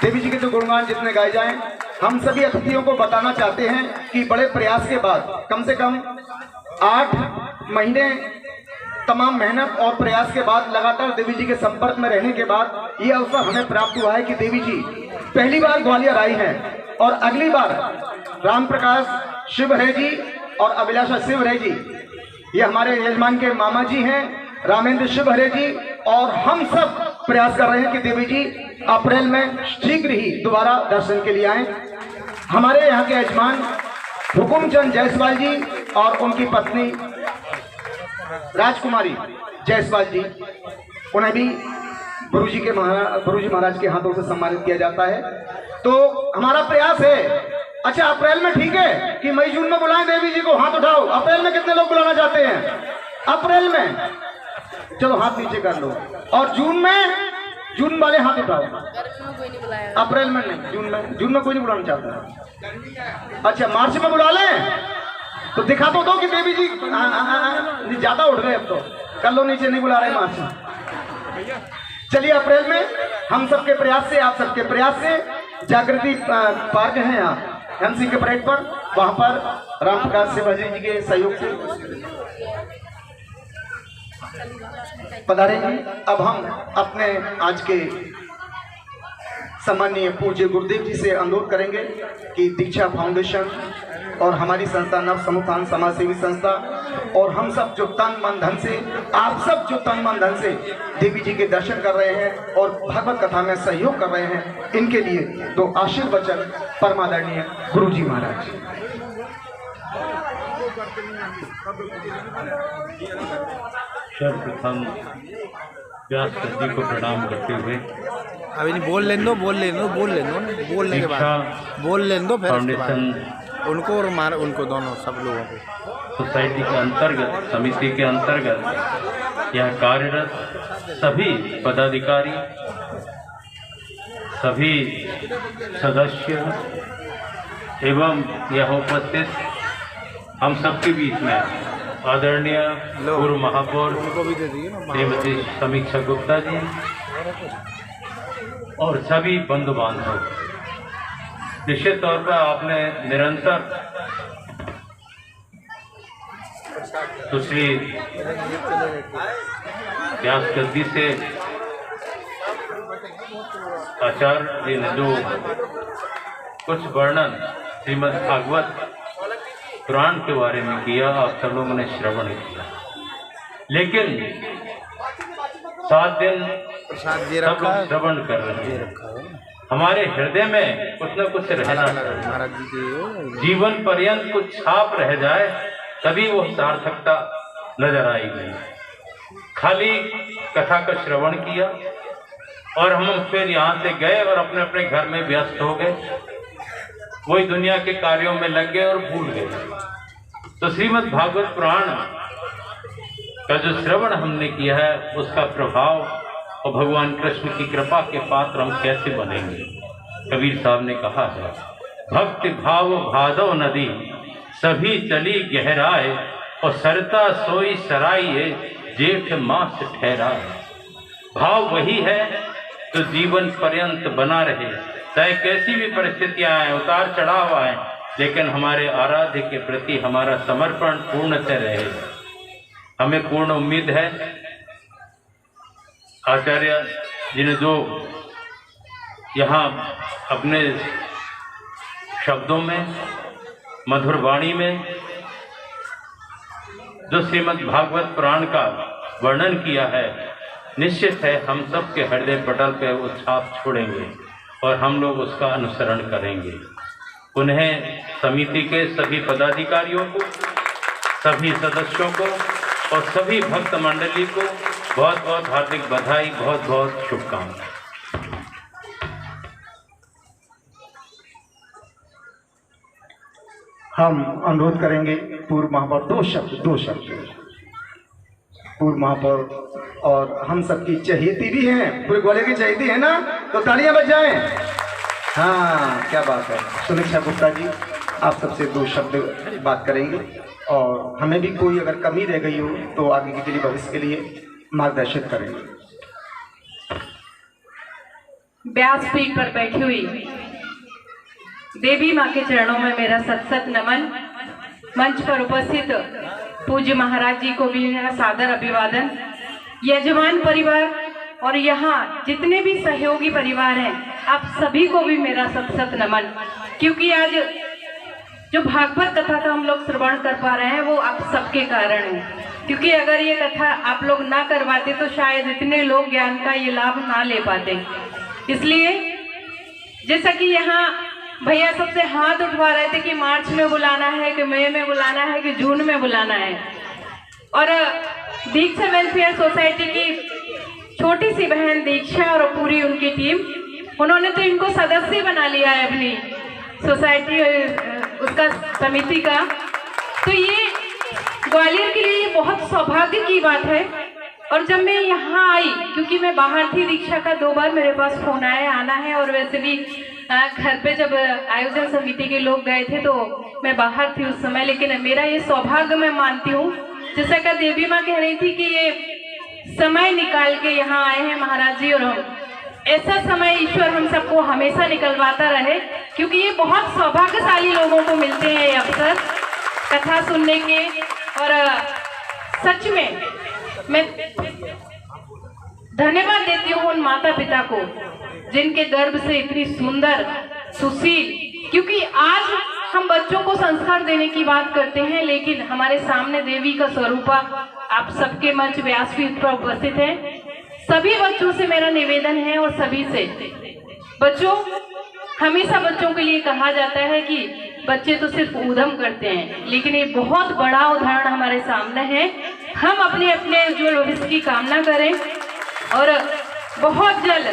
देवी जी के तो गुणगान जितने गाए जाएं, हम सभी अतिथियों को बताना चाहते हैं कि बड़े प्रयास के बाद, कम से कम 8 महीने तमाम मेहनत और प्रयास के बाद, लगातार देवी जी के संपर्क में रहने के बाद ये अवसर हमें प्राप्त हुआ है कि देवी जी पहली बार ग्वालियर आई हैं, और अगली बार राम प्रकाश शिवहरे जी और अभिलाषा शिवहरे जी, ये हमारे यजमान के मामा जी हैं, रामेंद्र शिवहरे जी, और हम सब प्रयास कर रहे हैं कि देवी जी अप्रैल में शीघ्र ही दोबारा दर्शन के लिए आए। हमारे यहाँ के यजमान हुकुमचंद जायसवाल जी और उनकी पत्नी राजकुमारी जायसवाल जी, उन्हें भी गुरुजी महाराज के हाथों से सम्मानित किया जाता है। तो हमारा प्रयास है, अच्छा अप्रैल में ठीक है कि मई जून में बुलाएं देवी जी को, हाथ उठाओ। अप्रैल में कितने लोग बुलाना चाहते हैं? अप्रैल में, चलो हाथ नीचे कर लो। और जून में, जून वाले हाथ उठाओ। अप्रैल में नहीं, जून में कोई नहीं बुलाना चाहता। अच्छा मार्च में बुला लें तो दिखा तो दो कि देवी जी ज्यादा उठ गए, अब तो कर लो, नीचे नहीं बुला रहे मार्च में। चलिए अप्रैल में हम सबके प्रयास से, आप सबके प्रयास से जागृति पार्क है यहाँ हंसी के परेड पर, वहां पर राम प्रकाश शिवाजी जी के सहयोग से पधारेंगे। अब हम अपने आज के सम्माननीय पूज्य गुरुदेव जी से अनुरोध करेंगे कि दीक्षा फाउंडेशन और हमारी संस्था नव समुत्थान समाज सेवी संस्था और हम सब जो तन मन धन से, आप सब जो तन मन धन से देवी जी के दर्शन कर रहे हैं और भगवत कथा में सहयोग कर रहे हैं, इनके लिए दो आशीर्वचन परमादरणीय गुरु जी महाराज। सर्वप्रथम व्यास जी को प्रणाम करते हुए अभी नहीं बोल लेने दो, बोलने के बाद बोल लेने दो, फिर फाउंडेशन उनको और उनको दोनों सब लोगों को सोसाइटी के अंतर्गत, समिति के अंतर्गत यह कार्यरत सभी पदाधिकारी, सभी सदस्य एवं यह उपस्थित हम सबके बीच में आदरणीय पूर्व महापौर उनको भी दे दिए ना। श्रीमती समीक्षा गुप्ता जी और सभी बंधु बांधव, निश्चित तौर पर आपने निरंतर सुश्री व्यास गद्दी से आचार्य जी ने जो कुछ वर्णन श्रीमद् भागवत पुराण के बारे में किया, आप सब लोगों ने श्रवण किया, लेकिन 7 दिन प्रसाद दे सब रखा लोग है, श्रवण कर रहे दे हैं। रखा है हमारे हृदय में कुछ न कुछ रहना चाहिए, महाराज जी के जीवन पर्यंत कुछ छाप रह जाए तभी वो सार्थकता नजर आएगी। खाली कथा का श्रवण किया और हम फिर यहाँ से गए और अपने अपने घर में व्यस्त हो गए, वही दुनिया के कार्यों में लग गए और भूल गए। तो श्रीमद् भागवत पुराण का जो श्रवण हमने किया है, उसका प्रभाव और भगवान कृष्ण की कृपा के पात्र हम कैसे बनेंगे। कबीर साहब ने कहा है, भक्ति भाव भादव नदी सभी चली गहराए और सरता सोई सराइए जेठ मास ठहराए। भाव वही है जो जीवन पर्यंत बना रहे, चाहे कैसी भी परिस्थितियां आए, उतार चढ़ाव आए, लेकिन हमारे आराध्य के प्रति हमारा समर्पण पूर्णतः रहे। हमें पूर्ण उम्मीद है आचार्य जी ने जो यहाँ अपने शब्दों में, मधुर वाणी में जो श्रीमद् भागवत पुराण का वर्णन किया है, निश्चित है हम सब के हृदय पटल पर वो छाप छोड़ेंगे और हम लोग उसका अनुसरण करेंगे। उन्हें समिति के सभी पदाधिकारियों को, सभी सदस्यों को और सभी भक्त मंडली को बहुत बहुत हार्दिक बधाई, बहुत बहुत शुभकामनाएं। हम अनुरोध करेंगे पूर्व महापौर, दो शब्द पूर्व महापौर और हम सबकी चहेती भी हैं, पूरे ग्वालियर की चहेती है ना, तो तालियां बजाएं। हाँ, क्या बात है। समीक्षा गुप्ता जी आप सबसे 2 शब्द बात करेंगे और हमें भी कोई अगर कमी रह गई हो तो आगे के लिए, भविष्य के लिए मार्गदर्शित करेंगे। व्यासपीठ पर बैठी हुई देवी माँ के चरणों में मेरा सत नमन। मंच पर उपस्थित पूज्य महाराज जी को भी मेरा सादर अभिवादन। यजमान परिवार और यहाँ जितने भी सहयोगी परिवार हैं, आप सभी को भी मेरा सत नमन। क्योंकि आज जो भागवत कथा का हम लोग श्रवण कर पा रहे हैं वो आप सबके कारण है। क्योंकि अगर ये कथा आप लोग ना करवाते तो शायद इतने लोग ज्ञान का ये लाभ ना ले पाते। इसलिए जैसा कि यहाँ भैया सबसे हाथ उठवा रहे थे कि मार्च में बुलाना है, कि मई में बुलाना है, कि जून में बुलाना है, और दीक्षा वेलफेयर सोसाइटी की छोटी सी बहन दीक्षा और पूरी उनकी टीम, उन्होंने तो इनको सदस्य बना लिया है अपनी सोसाइटी, उसका समिति का। तो ये ग्वालियर के लिए बहुत सौभाग्य की बात है। और जब मैं यहाँ आई, क्योंकि मैं बाहर थी, दीक्षा का 2 बार मेरे पास फोन आया आना है, और वैसे भी घर पे जब आयोजन समिति के लोग गए थे तो मैं बाहर थी उस समय, लेकिन मेरा ये सौभाग्य मैं मानती हूँ। जैसा कि देवी माँ कह रही थी कि ये समय निकाल के यहाँ आए हैं महाराज जी, और हम ऐसा समय ईश्वर हम सबको हमेशा निकलवाता रहे, क्योंकि ये बहुत सौभाग्यशाली लोगों को मिलते हैं ये अवसर कथा सुनने के। और सच में मैं धन्यवाद देती हूँ उन माता पिता को जिनके गर्भ से इतनी सुंदर सुशील, क्योंकि आज हम बच्चों को संस्कार देने की बात करते हैं, लेकिन हमारे सामने देवी का स्वरूपा आप सबके मंच व्यासपीठ पर उपस्थित हैं। सभी बच्चों से मेरा निवेदन है और सभी से, बच्चों, हमेशा बच्चों के लिए कहा जाता है कि बच्चे तो सिर्फ ऊधम करते हैं, लेकिन ये बहुत बड़ा उदाहरण हमारे सामने है। हम अपने अपने उज्ज्वल भविष्य की कामना करें और बहुत जल्द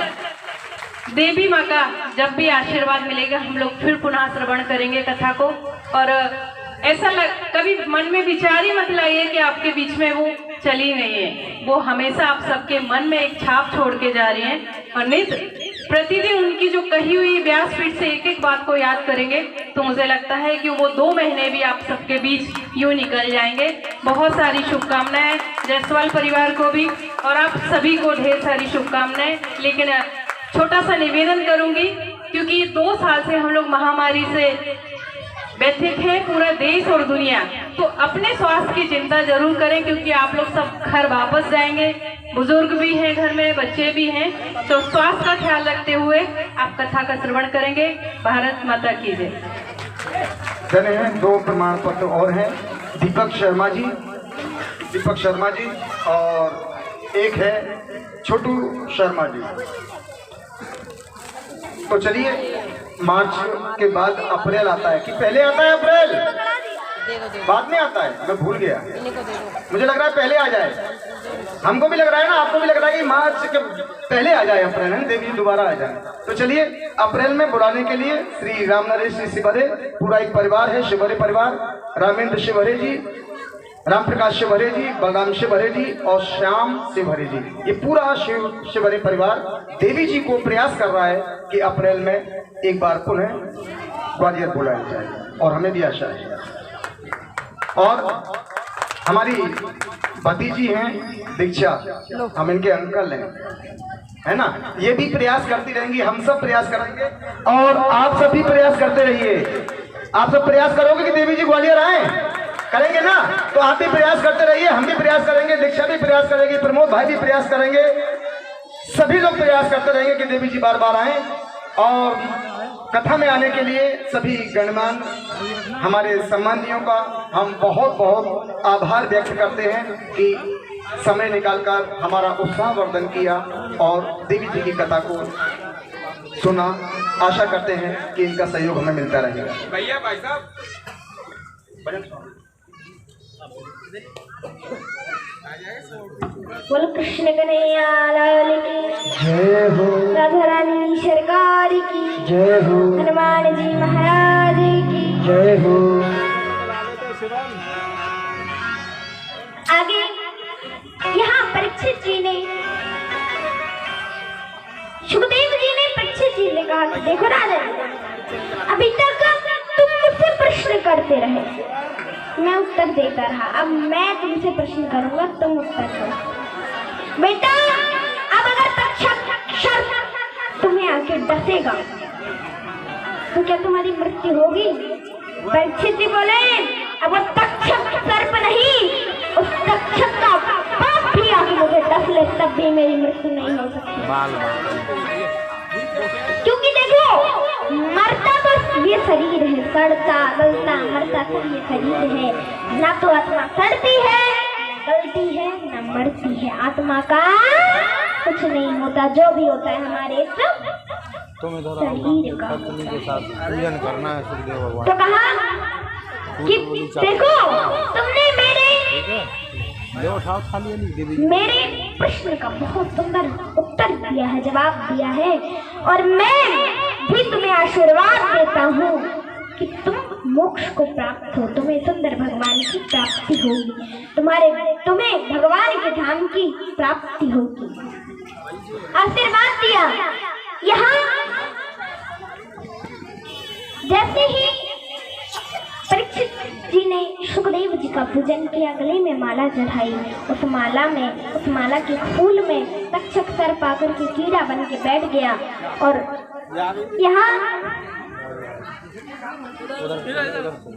देवी माँ का जब भी आशीर्वाद मिलेगा हम लोग फिर पुनः श्रवण करेंगे कथा को। और ऐसा कभी मन में विचार ही मत लाइए कि आपके बीच में वो चली गई है, वो हमेशा आप सबके मन में एक छाप छोड़ के जा रही हैं। और नित्य प्रतिदिन उनकी जो कही हुई व्यासपीठ से एक एक बात को याद करेंगे तो मुझे लगता है कि वो 2 महीने भी आप सबके बीच यूं निकल जाएंगे। बहुत सारी शुभकामनाएं जायसवाल परिवार को भी और आप सभी को ढेर सारी शुभकामनाएं। लेकिन छोटा सा निवेदन करूंगी, क्योंकि 2 साल से हम लोग महामारी से व्यथित है पूरा देश और दुनिया, तो अपने स्वास्थ्य की चिंता जरूर करें, क्योंकि आप लोग सब घर वापस जाएंगे, बुजुर्ग भी हैं घर में, बच्चे भी हैं, तो स्वास्थ्य का ख्याल रखते हुए आप कथा का श्रवण करेंगे। भारत माता की जय। चले हैं 2 प्रमाण पत्र और हैं, दीपक शर्मा जी और एक है छोटू शर्मा जी। तो चलिए, मार्च के बाद अप्रैल आता है कि पहले आता है अप्रैल? बाद में आता है, मैं भूल गया, मुझे लग रहा है पहले आ जाए। हमको भी लग रहा है ना, आपको भी लग रहा है कि मार्च के पहले आ जाए अप्रैल, है देवी दोबारा आ जाए। तो चलिए, अप्रैल में बुलाने के लिए श्री राम नरेश श्री शिवहरे पूरा एक परिवार है, शिवहरे परिवार, रामेंद्र शिवहरे जी, राम प्रकाश शिवहरे जी, बलराम शिवहरे जी और श्याम शिवहरे जी, ये पूरा शिवहरे परिवार देवी जी को प्रयास कर रहा है कि अप्रैल में एक बार पुनः ग्वालियर बुलाया जाए, और हमें भी आशा है। और हमारी भतीजी हैं दीक्षा, हम इनके अंकल हैं, है ना, ये भी प्रयास करती रहेंगी, हम सब प्रयास करेंगे और आप सब भी प्रयास करते रहिए। आप सब प्रयास करोगे कि देवी जी ग्वालियर आए, करेंगे ना? तो आप भी प्रयास करते रहिए, हम भी प्रयास करेंगे, दीक्षा भी प्रयास करेगी, प्रमोद भाई भी प्रयास करेंगे, सभी लोग प्रयास करते रहेंगे कि देवी जी बार बार आए। और कथा में आने के लिए सभी गणमान्य हमारे सम्मानियों का हम बहुत बहुत आभार व्यक्त करते हैं कि समय निकालकर हमारा उत्साहवर्धन किया और देवी जी की कथा को सुना। आशा करते हैं कि इनका सहयोग हमें मिलता रहेगा। भैया भाई साहब, बोल कृष्ण कन्हैया लाल की जय हो, राधा रानी सरकार की जय हो, हनुमान जी महाराज की जय हो। आगे यहाँ परीक्षित जी ने, सुखदेव जी ने परीक्षित जी ने कहा, देखो राजन, अभी तक तुम मुझसे प्रश्न करते रहे, मैं उत्तर देता रहा, अब मैं तुमसे प्रश्न करूंगा, तुम उत्तर दो। बेटा, अब अगर तक्षक तुम्हें आके डसेगा तो क्या तुम्हारी मृत्यु होगी? परीक्षित जी बोले, अब वो तक्षक सर्प नहीं, उस तक्षक का बाप भी आके मुझे डस ले, तब भी मेरी मृत्यु नहीं हो सकती। क्योंकि देखो, मरता तो ये शरीर है, सड़ता गलता मरता तो ये शरीर है, ना तो आत्मा सड़ती है गलती है, ना मरती है। आत्मा का कुछ नहीं होता, जो भी होता है हमारे शरीर का। के साथ पूजन करना है सुखदेव भगवान। तो कहा कि देखो, तुमने मेरे प्रश्न का बहुत सुंदर उत्तर दिया है, जवाब दिया है, और मैं भी तुम्हें आशीर्वाद देता हूँ कि तुम मोक्ष को प्राप्त हो, तुम्हें सुंदर भगवान की प्राप्ति होगी, तुम्हें भगवान के धाम की प्राप्ति होगी। आशीर्वाद दिया। यहाँ जैसे ही परीक्षित जी ने सुखदेव जी का पूजन किया, गले में माला चढ़ाई, उस माला के फूल में तक्षक सर्प आकर के कीड़ा बन के बैठ गया, और यहाँ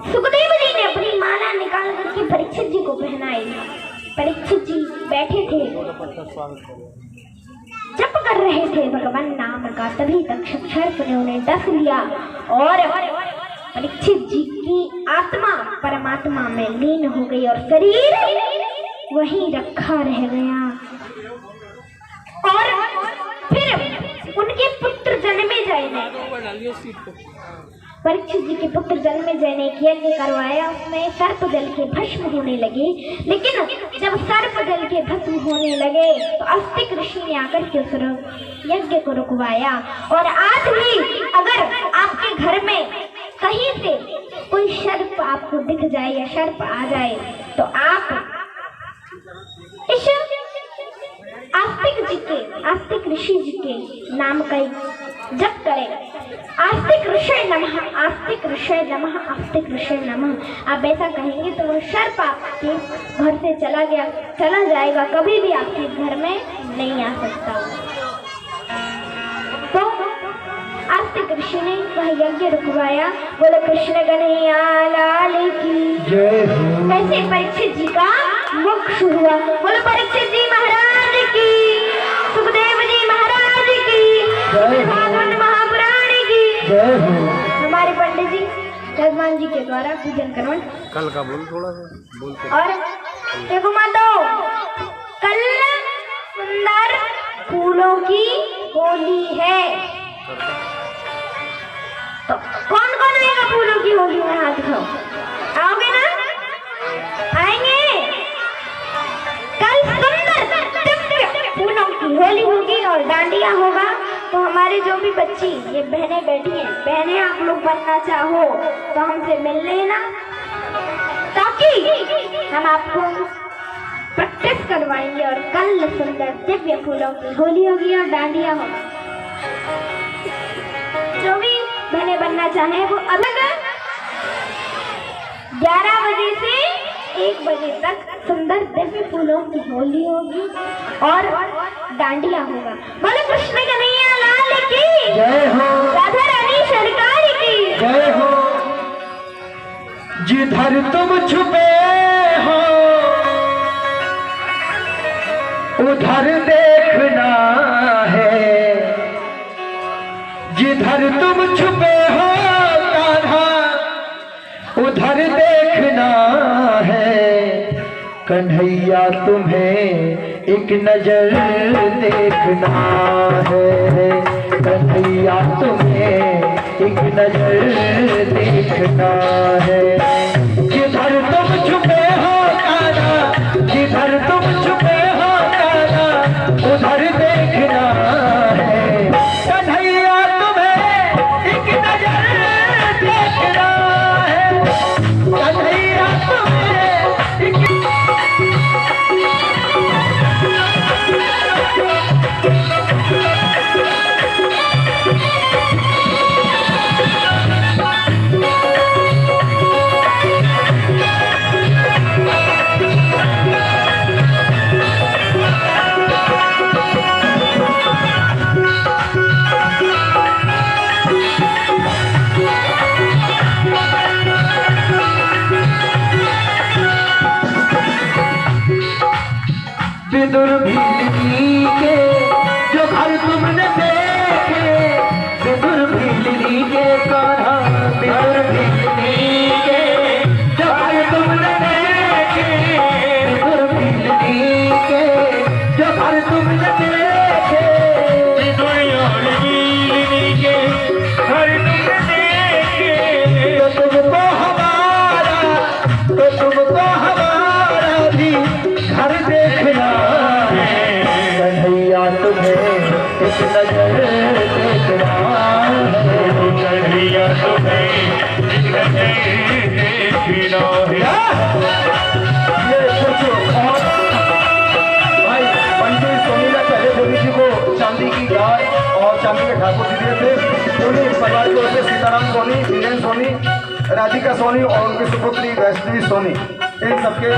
सुखदेव जी ने अपनी माला निकाल करके परीक्षित जी को पहनाई। परीक्षित जी बैठे थे, जप कर रहे थे भगवान नाम का, तभी तक्षक सर्प ने उन्हें डस लिया और परीक्षित जी की आत्मा परमात्मा में लीन हो गई और शरीर वहीं रखा रह गया। और फिर उनके पुत्र जन्मेजय ने, परीक्षित जी के पुत्र जन्मेजय ने यज्ञ करवाया, उसमें सर्प जल के भस्म होने लगे। लेकिन जब सर्प जल के भस्म होने लगे तो अस्तिक ऋषि ने आकर के उस यज्ञ को रुकवाया। और आज भी अगर आपके घर में कहीं से कोई सर्प आपको दिख जाए या सर्प आ जाए तो आप इस आस्तिक ऋषि जी के नाम का जप करें। आस्तिक ऋषि नमः, आस्तिक ऋषि नमः, आस्तिक ऋषि नमः। आप ऐसा कहेंगे तो वो सर्प आपके घर से चला जाएगा, कभी भी आपके घर में नहीं आ सकता। तो आस्तिक ऋषि ने वह यज्ञ रुकवाया। बोले कृष्ण कन्हैया लाल की जय। ऐसे परीक्षित जी का मोक्ष हुआ। बोले परीक्षित जी महाराज की, सुखदेव जी महाराज की, भागवत महापुराण की जय। हमारे पंडित जी हनुमान जी के द्वारा पूजन करवाएं। कल का बोल थोड़ा सा बोलते। और देखो मातो, कल सुंदर फूलों की होली है, तो कौन कौन आएगा फूलों की होली में? हाथ दिखाओ। आओगे ना? आएंगे? कल सुंदर दिव्य फूलों की होली होगी और डांडिया होगा। तो हमारे जो भी बच्ची ये बहनें बैठी हैं, बहनें आप लोग बनना चाहो तो हमसे मिल लेना, ताकि हम आपको प्रैक्टिस करवाएंगे। और कल सुंदर दिव्य फूलों की होली होगी और डांडिया होगा। जो भी बहनें बनना चाहें वो अलग 11 बजे से 1 बजे तक सुंदर दिव्य फूलों की होली होगी और डांडिया होगा। बोलो कृष्ण कन्हैया लाल की जय हो, राधा रानी सरकार की जय हो। जिधर तुम छुपे हो उधर देखना है, जिधर तुम छुपे हो कान्हा उधर देखना है। कन्हैया तुम्हें एक नजर देखना है, कन्हैया तुम्हें एक नजर देखना है। जिधर तुम छुपे हो कान्हा, जिधर तुम छुपे हो कान्हा उधर देखना है। कन्हैया तुम्हें एक नजर देखना है, कन्हैया तुम्हें एक विदुर भीलनी के जो घर तुमने देखे, विदुर भीलनी के कान्हा, विदुर भीलनी के जो घर तुमने देखे, विदुर भीलनी के जो घर तुमने देखे, विदुर भीलनी के घर तुमने देखे। तो तुमको हमारा भी घर देखना है, कन्हैया तुम्हें एक नजर देखना है, कन्हैया तुम्हें एक नजर देखना है। ये सोचो भाई पंडित सोनीला पहले देवी जी को चांदी की गाय और चांदी के ठाकुर जी दिए थे। सोनी परिवार की ओर से सीताराम सोनी, वीरेन सोनी, राधिका सोनी और उनकी सुपुत्री वैष्णवी सोनी, इन सबके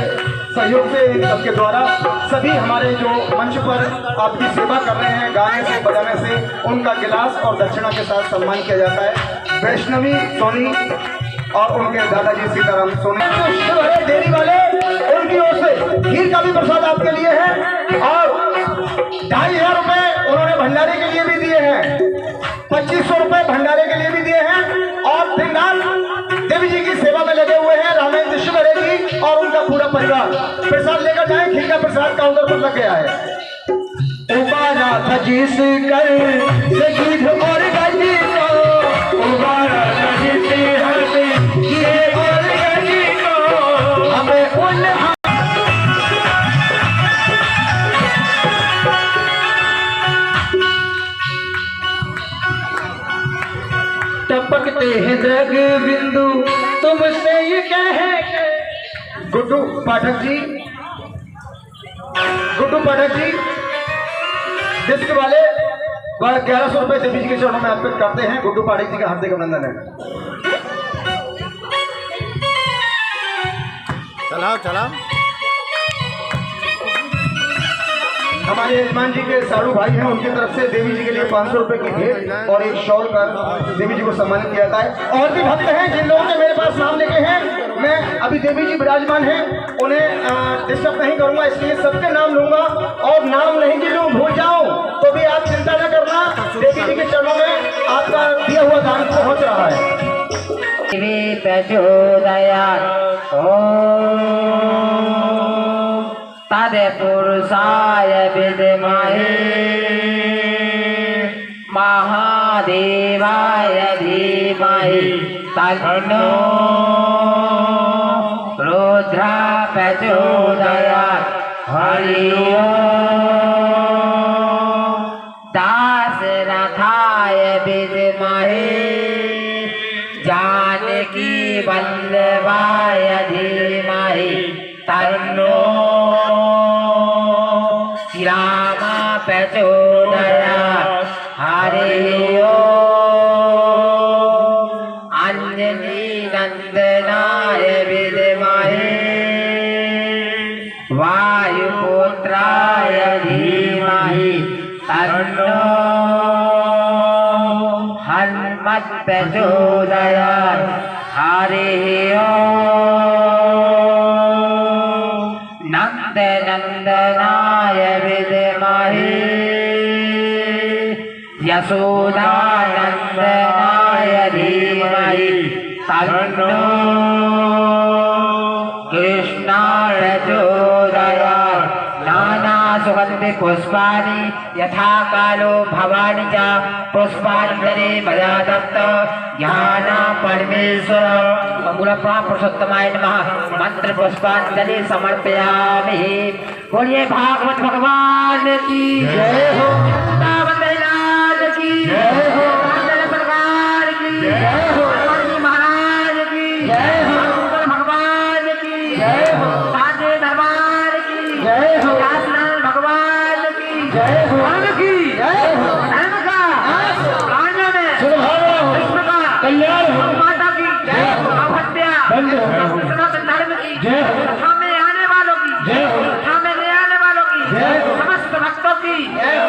सहयोग से, इन सबके द्वारा सभी हमारे जो मंच पर आपकी सेवा कर रहे हैं गाने से बजाने से, उनका गिलास और दक्षिणा के साथ सम्मान किया जाता है। वैष्णवी सोनी और उनके दादाजी सीताराम सोनी डेयरी वाले, उनकी ओर से खीर का भी प्रसाद आपके लिए है और 2,500 रुपए उन्होंने भंडारे के लिए भी दिए हैं, 2,500 रुपए भंडारे के लिए भी दिए हैं। और फिलहाल देवी जी की सेवा में लगे हुए हैं रामेंद्र शिवरे जी और उनका पूरा परिवार। प्रसाद लेकर जाए, खीर का प्रसाद काउंटर पर लग गया है। उबारा था जिस कर सजीद और गजी को, उबारा था जिस हर ये और गजी को, हमें उन टपकते हैं जग बिंदु तुमसे ये कहे। गुड्डू पाठक जी, गुड्डू पाठक जी डिस्क वाले 1100 रुपए देवी जी के चरणों में अर्पित करते हैं। गुड्डू पाठक जी का हार्दिक अभिनंदन है। चलाओ चलाओ। हमारे यजमान जी के साड़ू भाई हैं, उनकी तरफ से देवी जी के लिए 500 रुपए की भेंट और एक शॉल का देवी जी को सम्मानित किया जाता है। और भी भक्त हैं जिन लोगों के मेरे पास नाम लिखे हैं, मैं अभी देवी जी विराजमान हैं, उन्हें डिस्टर्ब नहीं करूंगा, इसलिए सबके नाम लूंगा। और नाम नहीं गिनूं, भूल जाऊं तो भी आप चिंता न करना, देवी जी के चरणों में आपका दिया हुआ दान पहुंच रहा है। तत्पुरुषाय विद्महे महादेवाय धीमहि तन्नो रुद्रः प्रचोदयात्। हरि ओम्। दाशरथाय विद्महे जानकी वल्लभाय धीमहि तन्नो राम प्रचोदयात्। हरि ओम्। अंजनी नंदनाय विद्महे वायुपुत्राय धीमहि तन्नो हनुमत् प्रचोदयात्। हरि ओम्। नंदनंदनाय विद्महे यशोदानंदनाय धीमहि तन्नो कृष्णाय प्रचोदयात्। नाना सुगंधि पुष्पाणि यथा कालो भवानि च पुष्पांजलि मया दत्त। ज्ञान परमेश्वर मूलप्रा पुरुषोत्तमाय नमः। मंत्र पुष्पांजलि समर्पयामि। बोलिए भागवत भगवान की जय हो, वृंदावन की जय हो, मंगल सरकार की जय हो, हनुमान महाराज की जय हो, शंकर भगवान की जय हो, साचे दरबार की जय हो, काशीनाथ भगवान की जय हो, धर्म की जय हो, धर्म का कान्या में विश्व का कल्याण हो, माता की जय हो, अभद्या सनातन धर्म की जय हो, कथा में आने वालों की जय हो, कथा में ले आने वालों की जय हो, समस्त भक्तों की जय हो।